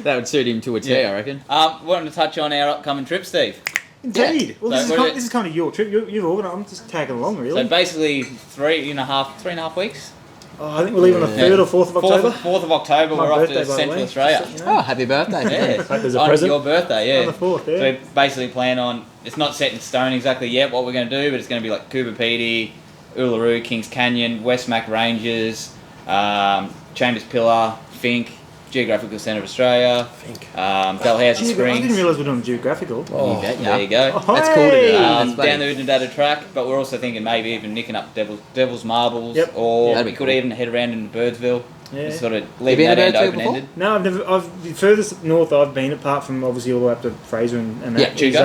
[SPEAKER 3] That would suit him to a T, I reckon.
[SPEAKER 1] Wanted to touch on our upcoming trip, Steve.
[SPEAKER 4] Indeed. Well,
[SPEAKER 1] So
[SPEAKER 4] this is kind of your trip. You've organised. I'm just tagging along, really.
[SPEAKER 1] So basically 3.5 weeks.
[SPEAKER 4] I think we're leaving on the 3rd or 4th of October.
[SPEAKER 1] 4th of October,
[SPEAKER 4] My
[SPEAKER 1] we're off
[SPEAKER 4] birthday, by
[SPEAKER 1] to
[SPEAKER 4] the
[SPEAKER 1] Central
[SPEAKER 4] way.
[SPEAKER 1] Australia.
[SPEAKER 4] Just so you know.
[SPEAKER 3] Oh, happy birthday.
[SPEAKER 1] Yeah,
[SPEAKER 2] There's a
[SPEAKER 1] on
[SPEAKER 2] present?
[SPEAKER 1] your birthday, yeah.
[SPEAKER 4] On the 4th, yeah.
[SPEAKER 1] So we basically plan on, it's not set in stone exactly yet what we're going to do, but it's going to be like Cooper Pedy, Uluru, Kings Canyon, Westmac Ranges, Chambers Pillar, Fink, Geographical Centre of Australia, Dalhousie
[SPEAKER 4] I didn't
[SPEAKER 1] Springs.
[SPEAKER 4] realise we're doing geographical.
[SPEAKER 3] You bet,
[SPEAKER 1] There you go.
[SPEAKER 3] That's cool to do. That's
[SPEAKER 1] Down the Oodnadatta track, but we're also thinking maybe even nicking up Devil's Marbles,
[SPEAKER 4] Yep.
[SPEAKER 1] or
[SPEAKER 3] That'd
[SPEAKER 1] we
[SPEAKER 3] be
[SPEAKER 1] could
[SPEAKER 3] cool.
[SPEAKER 1] even head around into Birdsville.
[SPEAKER 4] Yeah.
[SPEAKER 1] Just sort of
[SPEAKER 3] been
[SPEAKER 1] leaving
[SPEAKER 3] to
[SPEAKER 1] that end
[SPEAKER 3] Birdsville
[SPEAKER 1] open-ended.
[SPEAKER 4] No, I've never. I've the furthest north I've been, apart from obviously all the way up to Fraser and that, is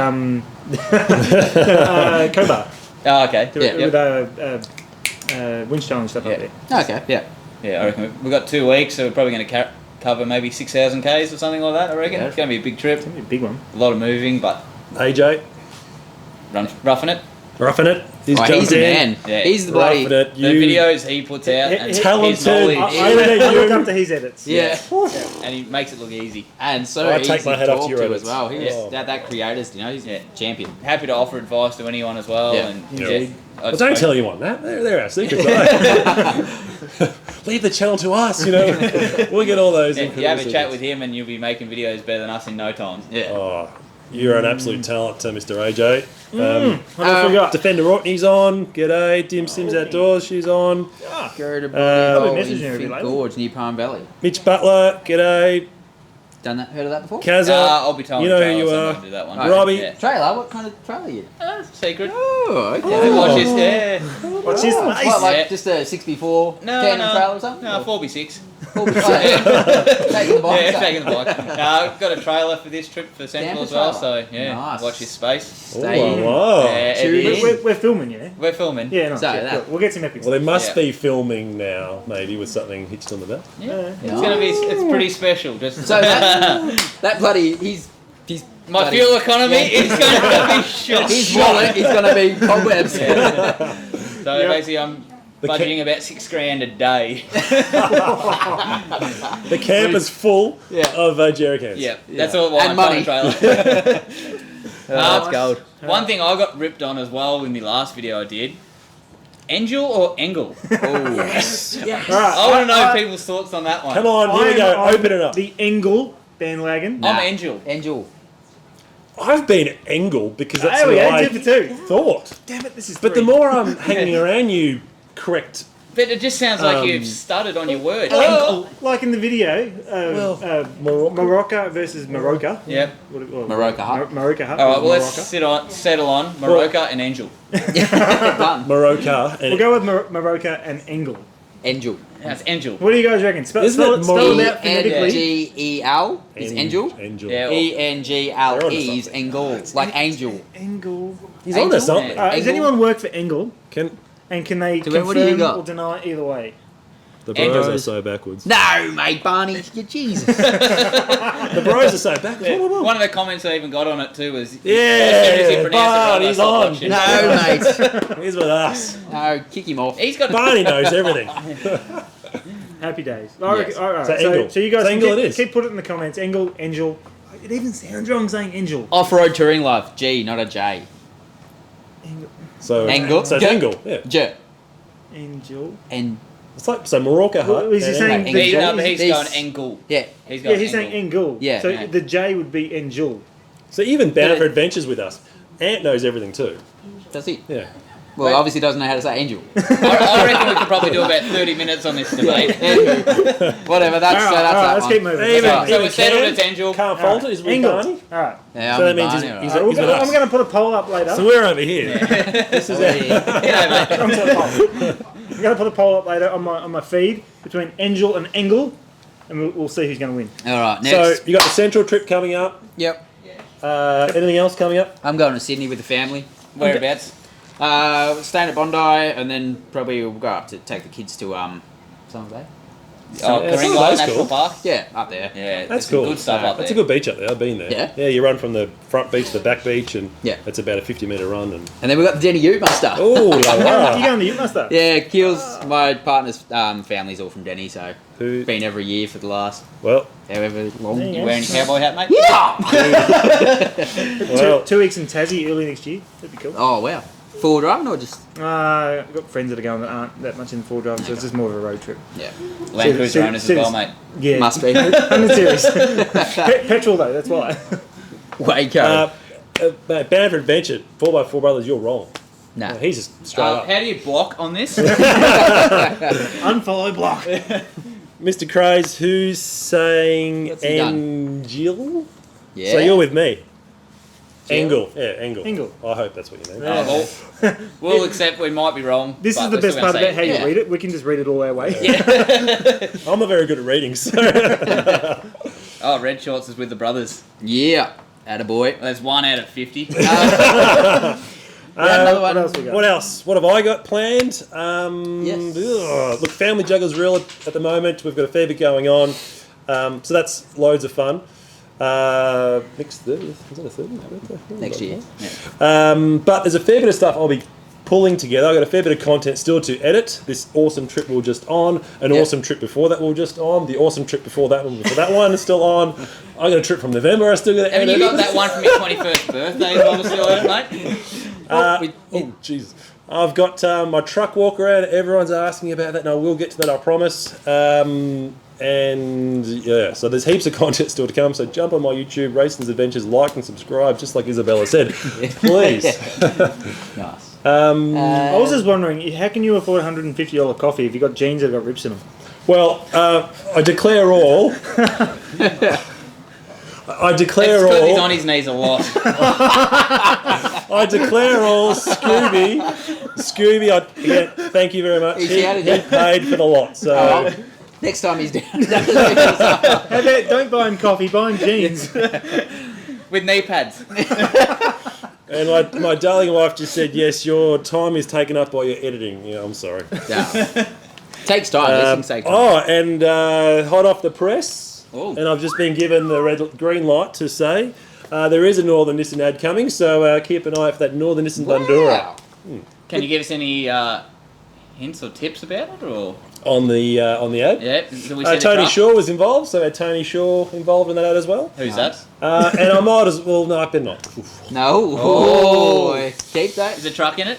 [SPEAKER 4] Cobar.
[SPEAKER 1] Oh, okay.
[SPEAKER 4] With winch tunnel and stuff
[SPEAKER 1] Yeah.
[SPEAKER 4] up there.
[SPEAKER 3] Okay, yeah.
[SPEAKER 1] Yeah, I reckon we've got 2 weeks, so we're probably going to cover maybe 6,000 Ks or something like that, I reckon.
[SPEAKER 4] Yeah.
[SPEAKER 1] It's going to be a big trip,
[SPEAKER 4] It's gonna be a big one.
[SPEAKER 1] a lot of moving, but
[SPEAKER 2] AJ,
[SPEAKER 1] roughing it.
[SPEAKER 2] roughing it. He's
[SPEAKER 3] Oh,
[SPEAKER 2] jumped
[SPEAKER 3] he's the
[SPEAKER 2] in.
[SPEAKER 3] man.
[SPEAKER 1] Yeah.
[SPEAKER 3] He's the bloody...
[SPEAKER 2] Roughing it.
[SPEAKER 1] The
[SPEAKER 2] You
[SPEAKER 1] videos he puts out, and his
[SPEAKER 2] talented.
[SPEAKER 1] knowledge,
[SPEAKER 4] I
[SPEAKER 2] you.
[SPEAKER 4] look up to his edits.
[SPEAKER 3] Yeah.
[SPEAKER 1] and he makes it look easy.
[SPEAKER 3] And so
[SPEAKER 2] I
[SPEAKER 3] easy
[SPEAKER 2] take my
[SPEAKER 3] to
[SPEAKER 2] head off
[SPEAKER 3] talk
[SPEAKER 2] to your
[SPEAKER 3] to
[SPEAKER 2] edits.
[SPEAKER 3] as well. He's
[SPEAKER 2] Oh.
[SPEAKER 3] that creator's, he's
[SPEAKER 1] Yeah.
[SPEAKER 3] a champion.
[SPEAKER 1] Happy to offer advice to anyone as well.
[SPEAKER 3] Yeah.
[SPEAKER 1] And
[SPEAKER 2] Yeah.
[SPEAKER 1] I
[SPEAKER 2] Well,
[SPEAKER 1] just
[SPEAKER 2] don't
[SPEAKER 1] hope-
[SPEAKER 2] tell anyone that. They're our secrets. Right? Leave the channel to us. We'll get all those.
[SPEAKER 1] Yeah,
[SPEAKER 2] incredible
[SPEAKER 1] you have a chat
[SPEAKER 2] secrets.
[SPEAKER 1] with him, and you'll be making videos better than us in no time.
[SPEAKER 3] Yeah.
[SPEAKER 2] Oh, you're an absolute talent, Mr. AJ.
[SPEAKER 4] I forgot.
[SPEAKER 2] Defender Orkney's on. G'day. Dim Sims Outdoors. She's on.
[SPEAKER 3] Go to
[SPEAKER 4] I've been
[SPEAKER 3] bloody
[SPEAKER 4] messaging her every
[SPEAKER 3] Fink
[SPEAKER 4] day.
[SPEAKER 3] Gorge near Palm Valley.
[SPEAKER 2] Mitch Butler. G'day.
[SPEAKER 3] Done that? Heard of that before?
[SPEAKER 2] Kazza,
[SPEAKER 1] I'll be telling
[SPEAKER 2] you know
[SPEAKER 1] the
[SPEAKER 2] who you
[SPEAKER 1] trailer, so I'm
[SPEAKER 2] are.
[SPEAKER 1] gonna do that one.
[SPEAKER 2] Robbie.
[SPEAKER 1] Yeah.
[SPEAKER 3] Trailer? What kind of trailer are you?
[SPEAKER 1] Secret.
[SPEAKER 3] Oh, okay.
[SPEAKER 1] Watch this. Yeah.
[SPEAKER 4] What's his
[SPEAKER 3] What,
[SPEAKER 4] face?
[SPEAKER 3] like
[SPEAKER 1] Yeah.
[SPEAKER 3] just a 6x4
[SPEAKER 1] No,
[SPEAKER 3] tandem trailer or something?
[SPEAKER 1] No, 4x6.
[SPEAKER 3] Taking the box.
[SPEAKER 1] Yeah, taking the bike. I've got a trailer for this trip for Central as well, so yeah,
[SPEAKER 3] Nice.
[SPEAKER 1] watch this space.
[SPEAKER 3] Stay in.
[SPEAKER 2] wow.
[SPEAKER 1] Yeah,
[SPEAKER 3] Tune
[SPEAKER 1] it is.
[SPEAKER 3] in.
[SPEAKER 4] We're filming, yeah?
[SPEAKER 1] We're filming.
[SPEAKER 4] Yeah, nice.
[SPEAKER 3] So
[SPEAKER 4] Yeah,
[SPEAKER 3] that-
[SPEAKER 4] cool. We'll get some epics.
[SPEAKER 2] Well, they must
[SPEAKER 1] Yeah.
[SPEAKER 2] be filming now, maybe, with something hitched on the back.
[SPEAKER 1] Yeah. It's gonna be. It's pretty special. Just
[SPEAKER 3] So that bloody, he's
[SPEAKER 1] my
[SPEAKER 3] bloody-
[SPEAKER 1] fuel economy
[SPEAKER 3] Yeah.
[SPEAKER 1] is gonna be shot.
[SPEAKER 3] his wallet is going to be cobwebs.
[SPEAKER 1] So
[SPEAKER 4] Yeah.
[SPEAKER 1] basically, I'm
[SPEAKER 2] The
[SPEAKER 1] budgeting about $6,000 a day.
[SPEAKER 2] The camp is full
[SPEAKER 3] Yeah.
[SPEAKER 2] of jerry cans.
[SPEAKER 1] Yeah, that's all. Why
[SPEAKER 3] And
[SPEAKER 1] I'm
[SPEAKER 3] money.
[SPEAKER 1] trying to trailer.
[SPEAKER 3] That's gold.
[SPEAKER 1] One thing I got ripped on as well in the last video I did. Angel or Engel?
[SPEAKER 3] Oh, yes.
[SPEAKER 4] All right.
[SPEAKER 1] I want to know people's thoughts on that one.
[SPEAKER 2] Come on, here we go.
[SPEAKER 4] I'm on
[SPEAKER 2] Open it up.
[SPEAKER 4] The Engel bandwagon.
[SPEAKER 1] I'm Angel.
[SPEAKER 3] Angel.
[SPEAKER 2] I've been Engel because that's
[SPEAKER 4] There we
[SPEAKER 2] what
[SPEAKER 4] go,
[SPEAKER 2] I
[SPEAKER 4] 2 for 2.
[SPEAKER 2] thought.
[SPEAKER 4] Damn it, this is
[SPEAKER 2] But the
[SPEAKER 4] three.
[SPEAKER 2] more I'm hanging around you, correct.
[SPEAKER 1] But it just sounds like you've stuttered on your words.
[SPEAKER 4] Like in the video, Morocco versus Morocco.
[SPEAKER 1] Yep.
[SPEAKER 3] Morocco Hut.
[SPEAKER 4] Morocco Hut.
[SPEAKER 1] All right. Well,
[SPEAKER 4] versus
[SPEAKER 1] let's settle on Morocco and Angel.
[SPEAKER 3] Done.
[SPEAKER 2] Morocco. And
[SPEAKER 4] We'll go with Morocco and Engel.
[SPEAKER 3] Angel.
[SPEAKER 1] That's Angel.
[SPEAKER 4] What do you guys reckon? Spell
[SPEAKER 2] Isn't it
[SPEAKER 4] it out phonetically.
[SPEAKER 3] E-N-G-E-L is Angel.
[SPEAKER 2] Angel.
[SPEAKER 1] Yeah.
[SPEAKER 3] E-N-G-L-E is Engel. Like Angel.
[SPEAKER 4] Engel.
[SPEAKER 2] He's on to something.
[SPEAKER 1] Yeah.
[SPEAKER 4] Does
[SPEAKER 3] Engel?
[SPEAKER 4] anyone work for Engel?
[SPEAKER 2] Can
[SPEAKER 4] And can they
[SPEAKER 3] So what do you
[SPEAKER 4] confirm
[SPEAKER 3] got?
[SPEAKER 4] or deny either way?
[SPEAKER 2] the bros
[SPEAKER 1] Angel.
[SPEAKER 2] are so backwards.
[SPEAKER 3] No, mate, Barney. Jesus.
[SPEAKER 2] The bros are so backwards. What about-
[SPEAKER 1] One of the comments I even got on it too was,
[SPEAKER 2] Yeah,
[SPEAKER 1] as soon as he pronounced it
[SPEAKER 2] Bart,
[SPEAKER 1] right, I
[SPEAKER 2] he's
[SPEAKER 1] stopped
[SPEAKER 2] on.
[SPEAKER 1] watching.
[SPEAKER 3] No, mate.
[SPEAKER 2] He's with us.
[SPEAKER 3] No, kick him off.
[SPEAKER 1] He's got.
[SPEAKER 2] Barney knows everything.
[SPEAKER 4] Happy days.
[SPEAKER 1] Yes.
[SPEAKER 4] All right.
[SPEAKER 2] So Engel.
[SPEAKER 4] So you guys
[SPEAKER 2] So Engel
[SPEAKER 4] keep,
[SPEAKER 2] it is.
[SPEAKER 4] keep putting it in the comments. Engel, Angel. It even sounds wrong saying Angel.
[SPEAKER 3] Off-road touring love. G, not a J.
[SPEAKER 4] Engel.
[SPEAKER 2] So
[SPEAKER 3] Angle.
[SPEAKER 2] So it's
[SPEAKER 3] Go.
[SPEAKER 2] Engel. Yeah.
[SPEAKER 3] J.
[SPEAKER 4] Angel.
[SPEAKER 3] And
[SPEAKER 2] It's like so Morocco
[SPEAKER 4] Well,
[SPEAKER 2] Hut.
[SPEAKER 4] is he
[SPEAKER 2] and
[SPEAKER 4] saying
[SPEAKER 2] Engel.
[SPEAKER 4] the
[SPEAKER 1] He,
[SPEAKER 4] J?
[SPEAKER 1] no, but he's
[SPEAKER 3] These-
[SPEAKER 1] going Engel.
[SPEAKER 3] yeah.
[SPEAKER 1] He's going
[SPEAKER 4] Yeah, he's saying Engel.
[SPEAKER 3] Yeah.
[SPEAKER 4] So
[SPEAKER 1] Yeah.
[SPEAKER 4] the J would be Angel.
[SPEAKER 2] So even Bound
[SPEAKER 3] But
[SPEAKER 2] for
[SPEAKER 3] it-
[SPEAKER 2] Adventures with us. Ant knows everything too.
[SPEAKER 3] Does he?
[SPEAKER 2] Yeah.
[SPEAKER 3] Well, obviously doesn't know how to say Angel.
[SPEAKER 1] I reckon we could probably do about 30 minutes on this debate.
[SPEAKER 3] Whatever, that's
[SPEAKER 4] All right,
[SPEAKER 3] that
[SPEAKER 4] let's
[SPEAKER 3] one.
[SPEAKER 4] keep moving.
[SPEAKER 2] Even,
[SPEAKER 3] Alright.
[SPEAKER 1] So
[SPEAKER 2] even
[SPEAKER 1] we're settled,
[SPEAKER 2] Cam
[SPEAKER 1] it's Angel.
[SPEAKER 2] Can't fault it. He's with
[SPEAKER 4] Engel.
[SPEAKER 2] Barney.
[SPEAKER 4] All right.
[SPEAKER 3] Yeah,
[SPEAKER 2] So that
[SPEAKER 3] I'm
[SPEAKER 2] means
[SPEAKER 3] Barney,
[SPEAKER 2] he's
[SPEAKER 3] alright.
[SPEAKER 2] with
[SPEAKER 4] I'm
[SPEAKER 2] us.
[SPEAKER 4] going to put a poll up later.
[SPEAKER 2] So we're over here. This is it.
[SPEAKER 4] I'm going to put a poll up later on my feed between Angel and Engel, and we'll see who's going to win.
[SPEAKER 3] All right,
[SPEAKER 2] So
[SPEAKER 3] next.
[SPEAKER 2] you got the Central trip coming up.
[SPEAKER 3] Yep.
[SPEAKER 2] Anything else coming up?
[SPEAKER 3] I'm going to Sydney with the family.
[SPEAKER 1] Whereabouts?
[SPEAKER 3] Staying at Bondi, and then probably we'll go up to take the kids to Summer Bay.
[SPEAKER 1] Oh,
[SPEAKER 2] Yeah,
[SPEAKER 1] Karinga
[SPEAKER 2] some of those
[SPEAKER 1] National
[SPEAKER 2] cool.
[SPEAKER 1] Park.
[SPEAKER 3] Yeah, up there.
[SPEAKER 1] Yeah,
[SPEAKER 2] That's
[SPEAKER 1] there's some
[SPEAKER 2] cool.
[SPEAKER 1] good stuff up
[SPEAKER 2] That's a
[SPEAKER 1] there.
[SPEAKER 2] good beach up there. I've been there.
[SPEAKER 3] Yeah?
[SPEAKER 2] Yeah, you run from the front beach to the back beach, and
[SPEAKER 3] Yeah.
[SPEAKER 2] it's about a 50-metre run. And
[SPEAKER 3] And then we've got the Denny Ute muster.
[SPEAKER 2] oh,
[SPEAKER 4] You
[SPEAKER 2] la
[SPEAKER 4] going to Ute Muster?
[SPEAKER 3] Yeah, Keel's my partner's family's all from Denny, so
[SPEAKER 2] Who?
[SPEAKER 3] been every year for the last
[SPEAKER 2] Well,
[SPEAKER 3] however long.
[SPEAKER 4] There you
[SPEAKER 1] You
[SPEAKER 4] go.
[SPEAKER 1] wearing a cowboy hat, mate?
[SPEAKER 3] Yeah.
[SPEAKER 2] well,
[SPEAKER 4] 2 weeks in Tassie early next year. That'd be cool.
[SPEAKER 3] Oh wow. Full driving or just
[SPEAKER 4] I've got friends that are going that aren't that much in full driving, so it's just more of a road trip.
[SPEAKER 3] yeah.
[SPEAKER 1] Land Cruiser owners as well, mate.
[SPEAKER 4] Yeah.
[SPEAKER 3] Must be.
[SPEAKER 4] 100 series. Petrol though, that's why.
[SPEAKER 3] Waco.
[SPEAKER 2] mate, Bound for Adventure, 4x4 Brothers, you're wrong.
[SPEAKER 3] Nah.
[SPEAKER 2] He's just straight
[SPEAKER 1] How
[SPEAKER 2] up.
[SPEAKER 1] do you block on this?
[SPEAKER 4] Unfollow block.
[SPEAKER 2] Mr. Craze, who's saying
[SPEAKER 3] What's he done?
[SPEAKER 2] Angel?
[SPEAKER 3] Yeah.
[SPEAKER 2] So you're with me.
[SPEAKER 3] Jill?
[SPEAKER 2] Engel. Yeah, Engel.
[SPEAKER 4] Engel.
[SPEAKER 2] I hope that's what you mean.
[SPEAKER 4] Yeah.
[SPEAKER 1] We'll accept we might be wrong.
[SPEAKER 4] This
[SPEAKER 1] but
[SPEAKER 4] is the
[SPEAKER 1] we're
[SPEAKER 4] best
[SPEAKER 1] still
[SPEAKER 4] part
[SPEAKER 1] gonna
[SPEAKER 4] about how
[SPEAKER 1] say
[SPEAKER 4] you
[SPEAKER 3] yeah.
[SPEAKER 4] read it. We can just read it all our way.
[SPEAKER 2] I'm not very good at reading, so.
[SPEAKER 1] Oh, Red Shorts is with the brothers.
[SPEAKER 3] Yeah. Attaboy.
[SPEAKER 1] There's 1 out of 50.
[SPEAKER 3] Another one.
[SPEAKER 4] What else we got?
[SPEAKER 2] What else? What have I got planned?
[SPEAKER 3] Yes.
[SPEAKER 2] Look, Family Juggler's real at the moment. We've got a fair bit going on. So that's loads of fun. Next 30th. Is that a 30th?
[SPEAKER 3] Next year.
[SPEAKER 2] But there's a fair bit of stuff I'll be pulling together. I've got a fair bit of content still to edit. This awesome trip we were just on. An
[SPEAKER 3] Yep.
[SPEAKER 2] awesome trip before that we were just on. The awesome trip before that one is still on. I got a trip from November I still got to
[SPEAKER 1] Haven't
[SPEAKER 2] edit.
[SPEAKER 1] you got that one from your 21st birthday as well, still on it, mate?
[SPEAKER 2] Oh, Jesus. I've got my truck walk around. Everyone's asking about that, and I will get to that, I promise. And yeah, so there's heaps of content still to come. So jump on my YouTube, Racins Adventures, like and subscribe, just like Isabella said. Please.
[SPEAKER 3] Nice.
[SPEAKER 4] I was just wondering, how can you afford $150 coffee if you got jeans that got rips in them?
[SPEAKER 2] Well, I declare all. I
[SPEAKER 1] It's
[SPEAKER 2] declare
[SPEAKER 1] because he's on
[SPEAKER 2] all.
[SPEAKER 1] his knees a lot.
[SPEAKER 2] I declare all. Scooby. Again, thank you very much.
[SPEAKER 3] He's
[SPEAKER 2] He
[SPEAKER 3] shouted it.
[SPEAKER 2] paid for the lot. So.
[SPEAKER 3] Oh, next time he's down.
[SPEAKER 4] How about don't buy him coffee, buy him jeans.
[SPEAKER 1] With knee pads.
[SPEAKER 2] And my darling wife just said, yes, your time is taken up by your editing. Yeah, I'm sorry.
[SPEAKER 3] Yeah. Takes time. These things take time.
[SPEAKER 2] Oh, and hot off the press,
[SPEAKER 3] Oh.
[SPEAKER 2] and I've just been given the green light to say there is a Northern Nissan ad coming, so keep an eye out for that Northern Nissan Bandura
[SPEAKER 3] Wow.
[SPEAKER 1] Can you give us any hints or tips about it? Or
[SPEAKER 2] on the ad.
[SPEAKER 1] yeah, do we see the
[SPEAKER 2] Tony
[SPEAKER 1] truck?
[SPEAKER 2] Shaw was involved, so we had Tony Shaw involved in that ad as well.
[SPEAKER 1] Who's that?
[SPEAKER 2] And I might as well, no, I better not. Oof,
[SPEAKER 3] No.
[SPEAKER 1] Oh.
[SPEAKER 3] Oh. Keep that.
[SPEAKER 1] Is a truck in it?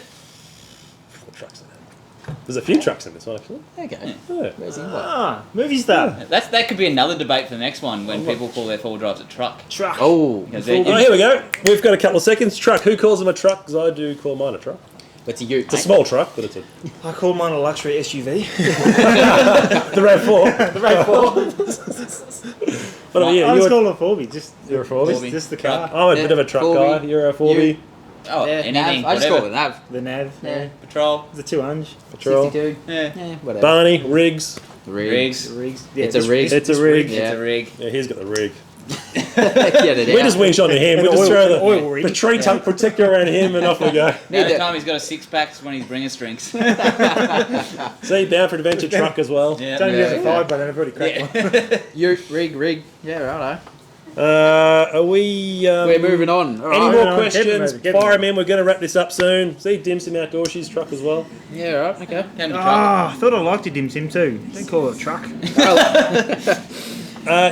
[SPEAKER 2] what trucks in it? There's a few trucks in this one, actually.
[SPEAKER 3] Okay.
[SPEAKER 2] Yeah.
[SPEAKER 3] Where's the invite?
[SPEAKER 4] Ah, movie star.
[SPEAKER 1] That could be another debate for the next one when people call their four-wheel drives a truck.
[SPEAKER 4] Truck.
[SPEAKER 3] Oh.
[SPEAKER 1] Because
[SPEAKER 2] Oh, here we go. We've got a couple of seconds. Truck. Who calls them a truck? Because I do call mine a truck.
[SPEAKER 3] It's a ute.
[SPEAKER 2] It's a small truck, but it's a...
[SPEAKER 4] I call mine a luxury SUV.
[SPEAKER 2] The RAV4.
[SPEAKER 4] The RAV4.
[SPEAKER 2] What about you?
[SPEAKER 4] I was
[SPEAKER 2] You're,
[SPEAKER 4] calling a 4B. Just,
[SPEAKER 2] you're a 4B?
[SPEAKER 1] Corby.
[SPEAKER 4] just the car.
[SPEAKER 2] I'm a
[SPEAKER 3] Yeah,
[SPEAKER 2] bit of a truck
[SPEAKER 3] 4B.
[SPEAKER 2] guy. You're a 4B.
[SPEAKER 1] Oh,
[SPEAKER 3] Yeah,
[SPEAKER 1] anything,
[SPEAKER 3] Nav. I just
[SPEAKER 1] whatever.
[SPEAKER 3] call it Nav.
[SPEAKER 4] The nav.
[SPEAKER 3] Yeah.
[SPEAKER 1] Patrol.
[SPEAKER 4] The 200.
[SPEAKER 2] Patrol.
[SPEAKER 3] 62.
[SPEAKER 1] Yeah.
[SPEAKER 3] Yeah, whatever.
[SPEAKER 2] Barney, rigs.
[SPEAKER 1] Rigs.
[SPEAKER 4] The rigs. Yeah,
[SPEAKER 3] It's a
[SPEAKER 4] this-
[SPEAKER 3] rig.
[SPEAKER 2] It's a
[SPEAKER 4] this
[SPEAKER 2] rig.
[SPEAKER 3] Yeah.
[SPEAKER 1] It's a rig.
[SPEAKER 2] Yeah, he's got the rig.
[SPEAKER 3] Get it
[SPEAKER 2] We
[SPEAKER 3] out.
[SPEAKER 2] just winch on him.
[SPEAKER 4] An
[SPEAKER 2] We just
[SPEAKER 4] oil-
[SPEAKER 2] throw
[SPEAKER 4] an oil rig.
[SPEAKER 2] the tree trunk protector around him and off we go.
[SPEAKER 1] Now
[SPEAKER 3] Need
[SPEAKER 1] the
[SPEAKER 3] that.
[SPEAKER 1] time he's got a six-pack when he's bringing strings.
[SPEAKER 2] See, bound for adventure truck as well.
[SPEAKER 1] Yeah.
[SPEAKER 4] It's only
[SPEAKER 3] Yeah.
[SPEAKER 4] has a 5 button. I've already cracked one.
[SPEAKER 1] Yeah.
[SPEAKER 3] Ute, rig. Yeah, righto.
[SPEAKER 2] Are we...
[SPEAKER 3] We're moving on. All
[SPEAKER 2] Any
[SPEAKER 3] right.
[SPEAKER 2] more
[SPEAKER 4] no,
[SPEAKER 2] questions?
[SPEAKER 4] keep 'em moving, keep 'em
[SPEAKER 2] Fire 'em in. We're going to wrap this up soon. See, Dim Sim Outdoorshies truck as well.
[SPEAKER 3] Yeah, right. Okay.
[SPEAKER 1] Can be truck.
[SPEAKER 4] Ah, I thought I liked it, Dim Sim too. Don't call it a truck.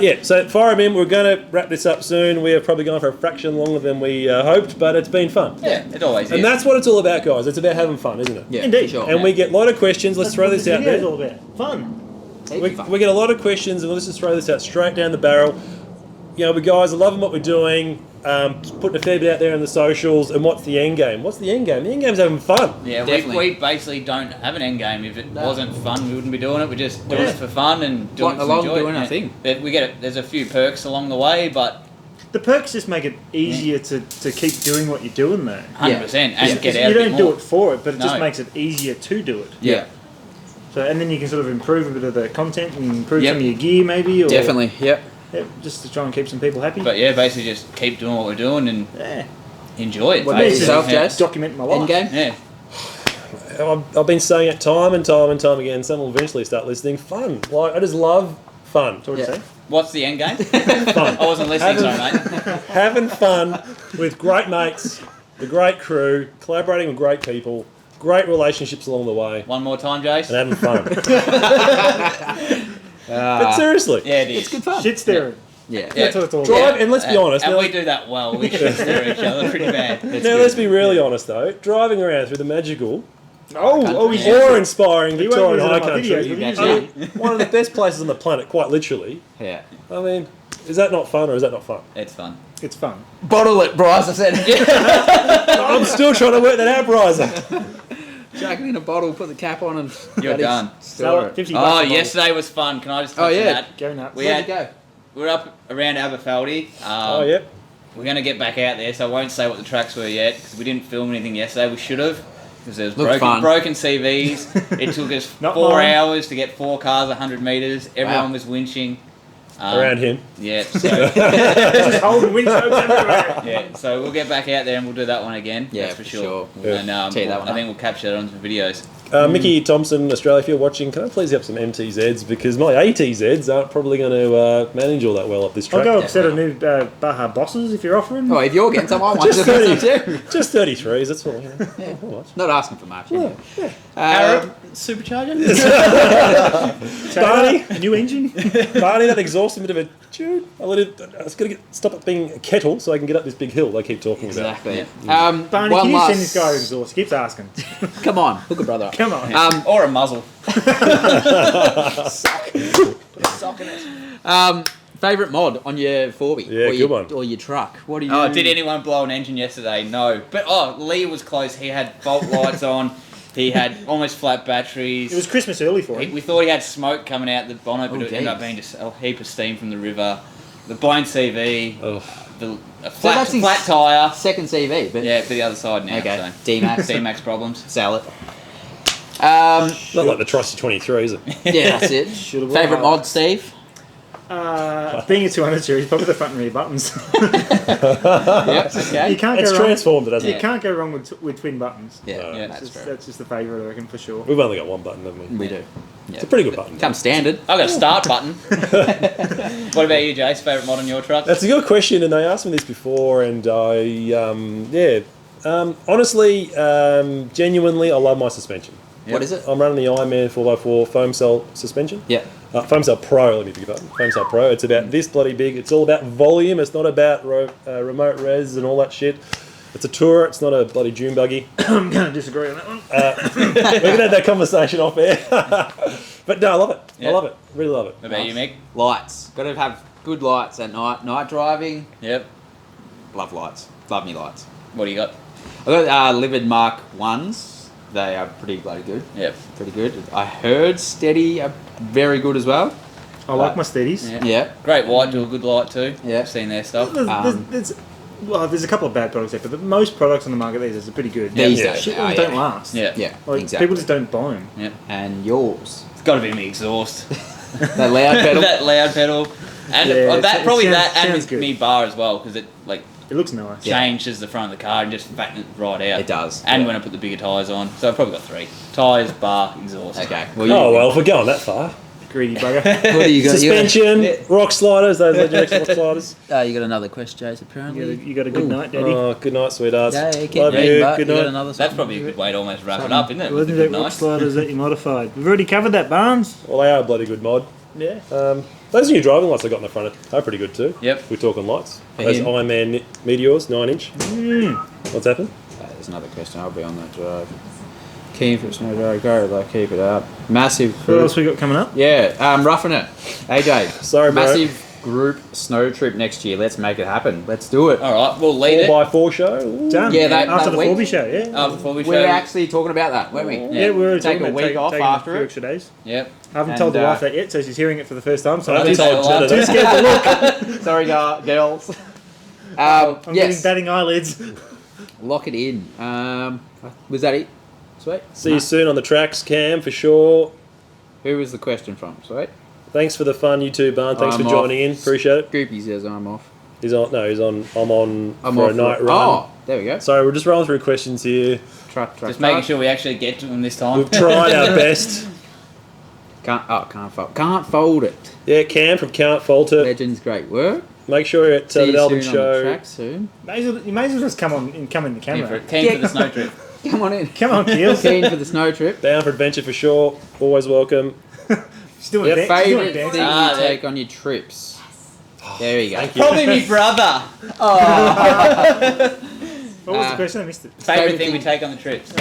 [SPEAKER 2] Yeah, so fire 'em in. We're going to wrap this up soon. We have probably gone for a fraction longer than we hoped, but it's been fun.
[SPEAKER 1] Yeah, it always
[SPEAKER 2] And
[SPEAKER 1] is.
[SPEAKER 2] that's what it's all about, guys. It's about having fun, isn't it?
[SPEAKER 3] Yeah,
[SPEAKER 4] Indeed.
[SPEAKER 3] for sure.
[SPEAKER 2] And we get a lot of questions. Let's throw
[SPEAKER 4] That's
[SPEAKER 2] this
[SPEAKER 4] what
[SPEAKER 2] out
[SPEAKER 4] video's
[SPEAKER 2] there.
[SPEAKER 4] all about. Fun.
[SPEAKER 2] We get a lot of questions, and let's just throw this out straight down the barrel. You know, we guys are loving what we're doing, putting a fair bit out there on the socials, and what's the end game? What's the end game? The end game's having fun.
[SPEAKER 1] Yeah,
[SPEAKER 3] Definitely.
[SPEAKER 1] we basically don't have an end game. If it wasn't fun, we wouldn't be doing it. We're just doing it for fun and doing
[SPEAKER 3] Wanting
[SPEAKER 1] it to
[SPEAKER 3] along,
[SPEAKER 1] enjoy
[SPEAKER 3] doing
[SPEAKER 1] it.
[SPEAKER 3] our thing.
[SPEAKER 1] We get it. There's a few perks along the way, but
[SPEAKER 4] The perks just make it easier to keep doing what you're doing though.
[SPEAKER 1] 100% and
[SPEAKER 3] Yeah.
[SPEAKER 1] get
[SPEAKER 4] You
[SPEAKER 1] out a
[SPEAKER 4] don't
[SPEAKER 1] bit
[SPEAKER 4] do
[SPEAKER 1] more.
[SPEAKER 4] it for it, but it just
[SPEAKER 1] No.
[SPEAKER 4] makes it easier to do it.
[SPEAKER 3] Yeah,
[SPEAKER 4] So and then you can sort of improve a bit of the content and improve
[SPEAKER 3] Yep.
[SPEAKER 4] some of your gear maybe. Or,
[SPEAKER 3] definitely. Yep.
[SPEAKER 4] Yeah, just to try and keep some people happy.
[SPEAKER 1] But yeah, basically just keep doing what we're doing and
[SPEAKER 4] yeah.
[SPEAKER 1] enjoy it.
[SPEAKER 3] What about
[SPEAKER 1] basically.
[SPEAKER 3] yourself,
[SPEAKER 1] Yeah.
[SPEAKER 3] Jace?
[SPEAKER 4] Document my life.
[SPEAKER 3] End game.
[SPEAKER 1] Yeah.
[SPEAKER 2] I've been saying it time and time and time again. Some will eventually start listening. Fun. Like, I just love fun.
[SPEAKER 4] So what do you
[SPEAKER 3] Yeah.
[SPEAKER 4] say?
[SPEAKER 1] What's the end game?
[SPEAKER 2] Fun.
[SPEAKER 1] I wasn't listening, sorry, mate.
[SPEAKER 2] Having fun with great mates, the great crew, collaborating with great people, great relationships along the way,
[SPEAKER 1] One more time, Jace.
[SPEAKER 2] and having fun. But seriously,
[SPEAKER 1] Yeah, it is.
[SPEAKER 3] It's good fun.
[SPEAKER 4] Shit staring.
[SPEAKER 3] Yeah.
[SPEAKER 4] That's what it's all
[SPEAKER 2] drive,
[SPEAKER 4] about.
[SPEAKER 2] and let's be honest.
[SPEAKER 1] And
[SPEAKER 2] Now,
[SPEAKER 1] we do that well. We should stare at each other pretty bad.
[SPEAKER 2] let's be really honest though. Driving around through the magical,
[SPEAKER 4] Oh, he's
[SPEAKER 2] awe-inspiring
[SPEAKER 4] He won't
[SPEAKER 2] Victorian
[SPEAKER 4] use it
[SPEAKER 2] high
[SPEAKER 4] on my
[SPEAKER 2] country,
[SPEAKER 4] videos, but
[SPEAKER 1] That's
[SPEAKER 4] usually-
[SPEAKER 1] it.
[SPEAKER 2] one of the best places on the planet, quite literally.
[SPEAKER 3] Yeah.
[SPEAKER 2] I mean, is that not fun or is that not fun?
[SPEAKER 1] It's fun.
[SPEAKER 4] It's fun.
[SPEAKER 3] Bottle it, Bryce. I said.
[SPEAKER 2] I'm still trying to work that out, Bryza.
[SPEAKER 3] Chuck it in a bottle, put the cap on, and
[SPEAKER 1] You're
[SPEAKER 3] that is-
[SPEAKER 1] done.
[SPEAKER 4] Sell
[SPEAKER 3] store
[SPEAKER 4] it.
[SPEAKER 3] it.
[SPEAKER 4] 50
[SPEAKER 1] Oh,
[SPEAKER 4] bucks a bottle.
[SPEAKER 1] yesterday was fun. Can I just touch
[SPEAKER 3] Oh, yeah.
[SPEAKER 1] on that?
[SPEAKER 4] Go nuts.
[SPEAKER 1] We
[SPEAKER 3] Where'd
[SPEAKER 1] had-
[SPEAKER 3] you go?
[SPEAKER 1] We're up around Aberfeldy.
[SPEAKER 2] Oh, yep.
[SPEAKER 1] We're going to get back out there, so I won't say what the tracks were yet because we didn't film anything yesterday. We should have because there was
[SPEAKER 3] Looked fun.
[SPEAKER 1] broken CVs. It took us
[SPEAKER 4] Not
[SPEAKER 1] 4
[SPEAKER 4] mine.
[SPEAKER 1] hours to get 4 cars 100 metres. Everyone
[SPEAKER 3] Wow.
[SPEAKER 1] was winching.
[SPEAKER 2] Around him.
[SPEAKER 1] Yeah, so,
[SPEAKER 4] Just holding windscopes everywhere.
[SPEAKER 1] yeah, so we'll get back out there and we'll do that one again.
[SPEAKER 3] Yeah,
[SPEAKER 1] that's for
[SPEAKER 3] for
[SPEAKER 1] sure.
[SPEAKER 3] sure.
[SPEAKER 2] Yeah.
[SPEAKER 1] And
[SPEAKER 3] Tear that one
[SPEAKER 1] I
[SPEAKER 3] up.
[SPEAKER 1] think we'll capture that on some videos.
[SPEAKER 2] Mickey Thompson, Australia, if you're watching, can I please have some MTZs? Because my ATZs aren't probably going to manage all that well up this
[SPEAKER 4] I'll
[SPEAKER 2] track.
[SPEAKER 4] go upset a new Baja Bosses if you're offering.
[SPEAKER 3] Oh, if you're getting some, I want
[SPEAKER 2] Just
[SPEAKER 3] some
[SPEAKER 2] 30.
[SPEAKER 3] too.
[SPEAKER 2] Just 33s, that's all. You know. Not much.
[SPEAKER 3] Not asking for much.
[SPEAKER 2] Yeah,
[SPEAKER 3] Yeah.
[SPEAKER 1] Arab supercharger?
[SPEAKER 2] Barney,
[SPEAKER 4] A new engine.
[SPEAKER 2] Barney, that exhaust a bit of a tune. It's got to stop it being a kettle so I can get up this big hill they keep talking about.
[SPEAKER 3] Exactly.
[SPEAKER 4] Barney,
[SPEAKER 3] One
[SPEAKER 4] can you
[SPEAKER 3] last.
[SPEAKER 4] send this guy exhaust? He keeps asking.
[SPEAKER 3] Come on, hook a brother up.
[SPEAKER 4] Come on.
[SPEAKER 1] Or a muzzle.
[SPEAKER 3] Favorite mod on your 4B?
[SPEAKER 2] Yeah,
[SPEAKER 3] or
[SPEAKER 2] good
[SPEAKER 3] your,
[SPEAKER 2] one.
[SPEAKER 3] Or your truck? What do you?
[SPEAKER 1] Oh, did anyone blow an engine yesterday? No. But Lee was close. He had bolt lights on. He had almost flat batteries.
[SPEAKER 4] It was Christmas early for him.
[SPEAKER 1] We thought he had smoke coming out the bonnet, but
[SPEAKER 3] Oh,
[SPEAKER 1] it ended up
[SPEAKER 3] jeez.
[SPEAKER 1] being just a heap of steam from the river. the blown CV,
[SPEAKER 2] Oh.
[SPEAKER 1] a flat
[SPEAKER 3] that's
[SPEAKER 1] flat tyre.
[SPEAKER 3] Second CV, but
[SPEAKER 1] Yeah, for the other side now.
[SPEAKER 3] okay.
[SPEAKER 1] So.
[SPEAKER 3] D-Max.
[SPEAKER 1] D-Max problems.
[SPEAKER 3] Sell it.
[SPEAKER 2] Not like the Trusty 23, is it?
[SPEAKER 3] Yeah, that's it.
[SPEAKER 4] Should've
[SPEAKER 3] Favorite
[SPEAKER 4] worked.
[SPEAKER 3] mod, Steve?
[SPEAKER 4] Being a 200 series, probably the front and rear buttons.
[SPEAKER 3] Yep. Okay.
[SPEAKER 4] You can't
[SPEAKER 2] It's
[SPEAKER 4] go wrong.
[SPEAKER 2] transformed it, hasn't
[SPEAKER 4] You
[SPEAKER 2] it?
[SPEAKER 4] can't go wrong with twin buttons.
[SPEAKER 3] Yeah,
[SPEAKER 1] Yeah.
[SPEAKER 3] that's true.
[SPEAKER 4] That's just the favourite, I reckon, for sure.
[SPEAKER 2] We've only got one button, haven't we?
[SPEAKER 3] We do. Yeah.
[SPEAKER 2] It's a pretty good button.
[SPEAKER 3] Comes standard.
[SPEAKER 1] I've got a start button. What about you, Jace? Favourite mod on your truck?
[SPEAKER 2] That's a good question, and they asked me this before, and honestly, genuinely, I love my suspension.
[SPEAKER 3] What is it?
[SPEAKER 2] I'm running the Ironman 4x4 foam cell suspension.
[SPEAKER 3] Yeah.
[SPEAKER 2] Foam cell Pro, let me pick it up. Foam cell Pro. It's about this bloody big. It's all about volume. It's not about remote res and all that shit. It's a tourer. It's not a bloody dune buggy.
[SPEAKER 4] I'm going to disagree on that one.
[SPEAKER 2] We're going to have that conversation off air. But no, I love it.
[SPEAKER 1] Yeah.
[SPEAKER 2] I love it. Really love it.
[SPEAKER 1] What about you, Mick?
[SPEAKER 3] Lights. Got to have good lights at night. Night driving.
[SPEAKER 1] Yep.
[SPEAKER 3] Love lights. Love me lights.
[SPEAKER 1] What do you got?
[SPEAKER 3] I got Livid Mark 1s. They are pretty bloody good.
[SPEAKER 1] Yep.
[SPEAKER 3] Pretty good. I heard Steady are very good as well.
[SPEAKER 4] I like my steadies.
[SPEAKER 1] Yeah.
[SPEAKER 3] Yeah.
[SPEAKER 1] Great White do a good light too.
[SPEAKER 3] Yeah.
[SPEAKER 1] I've seen their stuff.
[SPEAKER 4] There's a couple of bad products there, but most products on the market these days are pretty good.
[SPEAKER 3] These
[SPEAKER 2] Yeah.
[SPEAKER 3] days
[SPEAKER 4] Shit
[SPEAKER 3] they
[SPEAKER 4] ones
[SPEAKER 3] are,
[SPEAKER 4] don't last.
[SPEAKER 1] Yeah.
[SPEAKER 3] Yeah,
[SPEAKER 4] Like,
[SPEAKER 3] exactly.
[SPEAKER 4] people just don't buy them.
[SPEAKER 1] Yep.
[SPEAKER 3] And yours.
[SPEAKER 1] It's got to be me exhaust.
[SPEAKER 3] That loud pedal.
[SPEAKER 1] That loud pedal. And
[SPEAKER 4] Yeah,
[SPEAKER 1] that
[SPEAKER 4] it
[SPEAKER 1] probably
[SPEAKER 4] sounds-
[SPEAKER 1] that and
[SPEAKER 4] sounds good.
[SPEAKER 1] me bar as well because it like
[SPEAKER 4] It looks nice.
[SPEAKER 1] changes the front of the car and just fattens it right out.
[SPEAKER 3] It does.
[SPEAKER 1] And
[SPEAKER 3] Yeah.
[SPEAKER 1] when I put the bigger tyres on. So I've probably got 3. Tyres, bar, exhaust.
[SPEAKER 3] Okay. Well,
[SPEAKER 2] Oh, well, if we're going that far.
[SPEAKER 4] Greedy bugger.
[SPEAKER 3] What do you got?
[SPEAKER 2] Suspension, rock sliders, those legendary rock sliders.
[SPEAKER 3] You got another question, Jace, apparently.
[SPEAKER 4] You got a good night, Daddy.
[SPEAKER 2] Oh, good night, sweethearts.
[SPEAKER 3] Yeah, you can
[SPEAKER 2] Love
[SPEAKER 3] read,
[SPEAKER 2] you.
[SPEAKER 3] but
[SPEAKER 2] Good
[SPEAKER 3] you got
[SPEAKER 2] night.
[SPEAKER 3] another
[SPEAKER 1] That's
[SPEAKER 3] something?
[SPEAKER 1] probably a good way to almost wrap it up, isn't it?
[SPEAKER 4] Wasn't
[SPEAKER 1] With
[SPEAKER 4] it
[SPEAKER 1] a good
[SPEAKER 4] rock
[SPEAKER 1] nice.
[SPEAKER 4] sliders that you modified? We've already covered that, Barnes.
[SPEAKER 2] Well, they are a bloody good mod.
[SPEAKER 4] Yeah.
[SPEAKER 2] Those new driving lights I got in the front are pretty good too.
[SPEAKER 1] Yep.
[SPEAKER 2] We're talking lights.
[SPEAKER 3] For
[SPEAKER 2] Those
[SPEAKER 3] him.
[SPEAKER 2] Ironman Meteors, 9-inch. What's happened?
[SPEAKER 3] There's another question. I'll be on that drive. Keen for snow drive. Go, like, keep it up. Massive
[SPEAKER 4] What
[SPEAKER 3] group.
[SPEAKER 4] else we got coming up?
[SPEAKER 3] Yeah, roughing it. AJ.
[SPEAKER 2] Sorry, bro.
[SPEAKER 3] Massive group snow trip next year. Let's make it happen. Let's do it.
[SPEAKER 1] All right, we'll lead it.
[SPEAKER 2] 4x4 show. Ooh.
[SPEAKER 4] Done.
[SPEAKER 3] Yeah, that
[SPEAKER 4] after the
[SPEAKER 3] week.
[SPEAKER 4] Forby show. Yeah.
[SPEAKER 1] Before we
[SPEAKER 3] We were
[SPEAKER 1] show.
[SPEAKER 3] actually talking about that, weren't we?
[SPEAKER 4] Yeah, we were
[SPEAKER 3] Take
[SPEAKER 4] talking
[SPEAKER 3] a
[SPEAKER 4] about
[SPEAKER 3] week off
[SPEAKER 4] taking
[SPEAKER 3] after
[SPEAKER 4] a few
[SPEAKER 3] it.
[SPEAKER 4] extra days.
[SPEAKER 1] Yep.
[SPEAKER 4] I haven't
[SPEAKER 3] And,
[SPEAKER 4] told the wife that yet, so she's hearing it for the first time. So
[SPEAKER 2] I
[SPEAKER 4] I'm
[SPEAKER 2] haven't
[SPEAKER 1] say
[SPEAKER 2] told
[SPEAKER 1] a lot.
[SPEAKER 2] Jenna
[SPEAKER 4] too
[SPEAKER 2] that.
[SPEAKER 4] scared to look.
[SPEAKER 3] Sorry, girls.
[SPEAKER 4] I'm getting
[SPEAKER 3] Yes,
[SPEAKER 4] batting eyelids.
[SPEAKER 3] lock it in. Was that it? Sweet.
[SPEAKER 2] See you soon on the tracks, Cam, for sure.
[SPEAKER 3] Who was the question from? Sweet.
[SPEAKER 2] Thanks for the fun, you two, Barn. Thanks
[SPEAKER 3] I'm
[SPEAKER 2] for joining in. Appreciate it.
[SPEAKER 3] Groupie says I'm off.
[SPEAKER 2] He's on. No, he's on. I'm on
[SPEAKER 3] I'm
[SPEAKER 2] for
[SPEAKER 3] off
[SPEAKER 2] a night run.
[SPEAKER 3] Oh, there we go.
[SPEAKER 2] So we're just rolling through questions here.
[SPEAKER 3] Truck.
[SPEAKER 1] Just making sure we actually get to them this time.
[SPEAKER 2] We've tried our best.
[SPEAKER 3] Can't fold. Can't fold it.
[SPEAKER 2] Yeah, Cam from Can't Falter.
[SPEAKER 3] Legends, great work.
[SPEAKER 2] Make sure you're at
[SPEAKER 3] See
[SPEAKER 2] the
[SPEAKER 3] you
[SPEAKER 2] Melbourne
[SPEAKER 3] soon on the
[SPEAKER 2] show.
[SPEAKER 3] track soon.
[SPEAKER 4] You may as well just come in the
[SPEAKER 1] Keen for,
[SPEAKER 4] camera.
[SPEAKER 1] keen for the snow trip.
[SPEAKER 3] Come on in.
[SPEAKER 4] Come on, Keels.
[SPEAKER 3] Keen for the snow trip.
[SPEAKER 2] Down for adventure for sure. Always welcome.
[SPEAKER 4] She's doing
[SPEAKER 2] Yep.
[SPEAKER 4] a dance. She's doing a
[SPEAKER 3] Favourite
[SPEAKER 4] dance.
[SPEAKER 3] thing
[SPEAKER 1] Ah,
[SPEAKER 3] you
[SPEAKER 1] there.
[SPEAKER 3] take on your trips. There we go.
[SPEAKER 2] Thank you.
[SPEAKER 1] Probably me brother.
[SPEAKER 4] What was the question? I missed it.
[SPEAKER 1] Favourite thing we take on the trips.
[SPEAKER 3] We're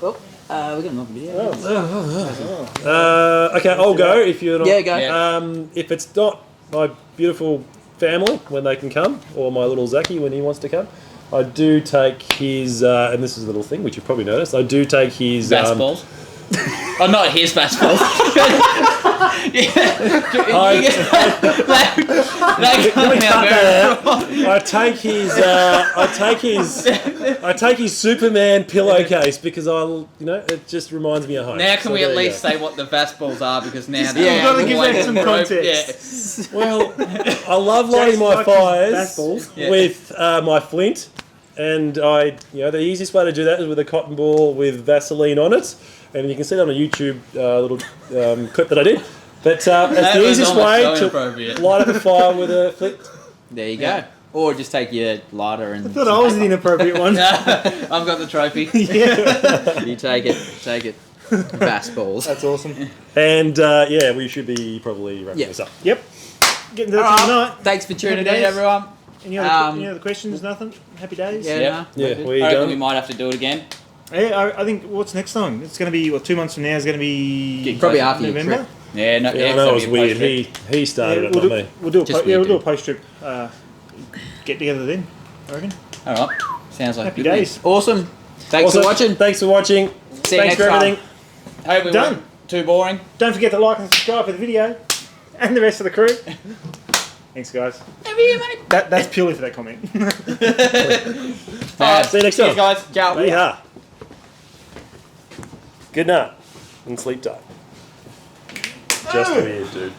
[SPEAKER 3] got another video.
[SPEAKER 2] Okay, I'll go if you're not.
[SPEAKER 3] Yeah, go.
[SPEAKER 1] Yeah.
[SPEAKER 2] If it's not my beautiful family when they can come, or my little Zachy when he wants to come, I do take his. And this is a little thing which you've probably noticed. I do take his.
[SPEAKER 1] Fastballs. Oh, not his fastballs.
[SPEAKER 2] I take his Superman pillowcase because it just reminds me of home.
[SPEAKER 1] Now can
[SPEAKER 2] So
[SPEAKER 1] we
[SPEAKER 2] there
[SPEAKER 1] at
[SPEAKER 2] you
[SPEAKER 1] least
[SPEAKER 2] go.
[SPEAKER 1] say what the fastballs are because now
[SPEAKER 3] Yeah,
[SPEAKER 1] they're
[SPEAKER 3] you've gotta
[SPEAKER 4] give
[SPEAKER 1] like
[SPEAKER 4] that some
[SPEAKER 1] rope-
[SPEAKER 4] context.
[SPEAKER 2] Well, I love lighting my
[SPEAKER 4] Jason likes his
[SPEAKER 2] fires
[SPEAKER 4] fastballs.
[SPEAKER 1] Yeah.
[SPEAKER 2] with my flint, and the easiest way to do that is with a cotton ball with Vaseline on it, and you can see that on a YouTube little clip that I did. But it's
[SPEAKER 1] That
[SPEAKER 2] the
[SPEAKER 1] was
[SPEAKER 2] easiest
[SPEAKER 1] almost
[SPEAKER 2] way
[SPEAKER 1] so
[SPEAKER 2] to
[SPEAKER 1] inappropriate.
[SPEAKER 2] light up a fire with a flint.
[SPEAKER 3] There you go.
[SPEAKER 1] Yeah.
[SPEAKER 3] Or just take your lighter and
[SPEAKER 4] I thought I was the inappropriate one.
[SPEAKER 1] I've got the trophy.
[SPEAKER 4] Yeah.
[SPEAKER 3] you take it. Take it. Fastballs.
[SPEAKER 4] That's awesome.
[SPEAKER 2] And we should be probably wrapping
[SPEAKER 3] Yeah.
[SPEAKER 2] this up.
[SPEAKER 4] Yep. Getting to the
[SPEAKER 3] All
[SPEAKER 4] time
[SPEAKER 3] right.
[SPEAKER 4] of night.
[SPEAKER 3] Thanks for tuning in,
[SPEAKER 4] Happy days.
[SPEAKER 3] everyone.
[SPEAKER 4] Any other questions? Nothing? Happy days?
[SPEAKER 3] Yeah.
[SPEAKER 1] Yeah.
[SPEAKER 3] nah,
[SPEAKER 2] Yeah,
[SPEAKER 3] we're good.
[SPEAKER 2] where you
[SPEAKER 1] I reckon we
[SPEAKER 2] going?
[SPEAKER 1] might have to do it again.
[SPEAKER 4] Yeah, I think what's next time? It's going to be 2 months from now. Is going to be
[SPEAKER 3] Probably after your
[SPEAKER 4] November.
[SPEAKER 3] trip.
[SPEAKER 1] Yeah, no,
[SPEAKER 2] Yeah, I
[SPEAKER 1] it's
[SPEAKER 2] know it
[SPEAKER 1] gonna
[SPEAKER 2] was
[SPEAKER 1] be a
[SPEAKER 2] weird.
[SPEAKER 1] post-trip.
[SPEAKER 2] He started it,
[SPEAKER 4] we'll,
[SPEAKER 2] not
[SPEAKER 4] do,
[SPEAKER 2] me.
[SPEAKER 4] we'll do a
[SPEAKER 3] Just
[SPEAKER 4] we'll
[SPEAKER 3] we
[SPEAKER 4] do a
[SPEAKER 3] do.
[SPEAKER 4] post trip get together then. I reckon.
[SPEAKER 1] All right, sounds like
[SPEAKER 4] Happy
[SPEAKER 1] good
[SPEAKER 4] days.
[SPEAKER 3] Awesome. Thanks
[SPEAKER 2] Also,
[SPEAKER 3] for watching.
[SPEAKER 2] Thanks for watching.
[SPEAKER 3] See you
[SPEAKER 2] Thanks
[SPEAKER 3] next
[SPEAKER 2] for
[SPEAKER 3] time.
[SPEAKER 2] everything.
[SPEAKER 1] news. Hope we
[SPEAKER 4] Done.
[SPEAKER 1] weren't too boring.
[SPEAKER 4] Don't forget to like and subscribe for the video and the rest of the crew. Thanks, guys.
[SPEAKER 1] Over here, mate.
[SPEAKER 4] That's purely for that comment.
[SPEAKER 2] Alright, see you next
[SPEAKER 1] Cheers,
[SPEAKER 2] time.
[SPEAKER 1] guys. Ciao.
[SPEAKER 2] Yeehaw. Good night and sleep tight. Just weird, dude.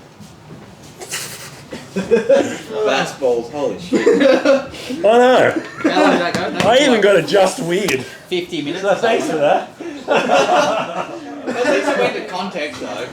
[SPEAKER 1] Fastballs, holy shit.
[SPEAKER 2] I know.
[SPEAKER 3] How long did that go? No,
[SPEAKER 2] I even got a just weird.
[SPEAKER 1] 50 minutes.
[SPEAKER 2] So thanks for that.
[SPEAKER 1] At least it went to context though.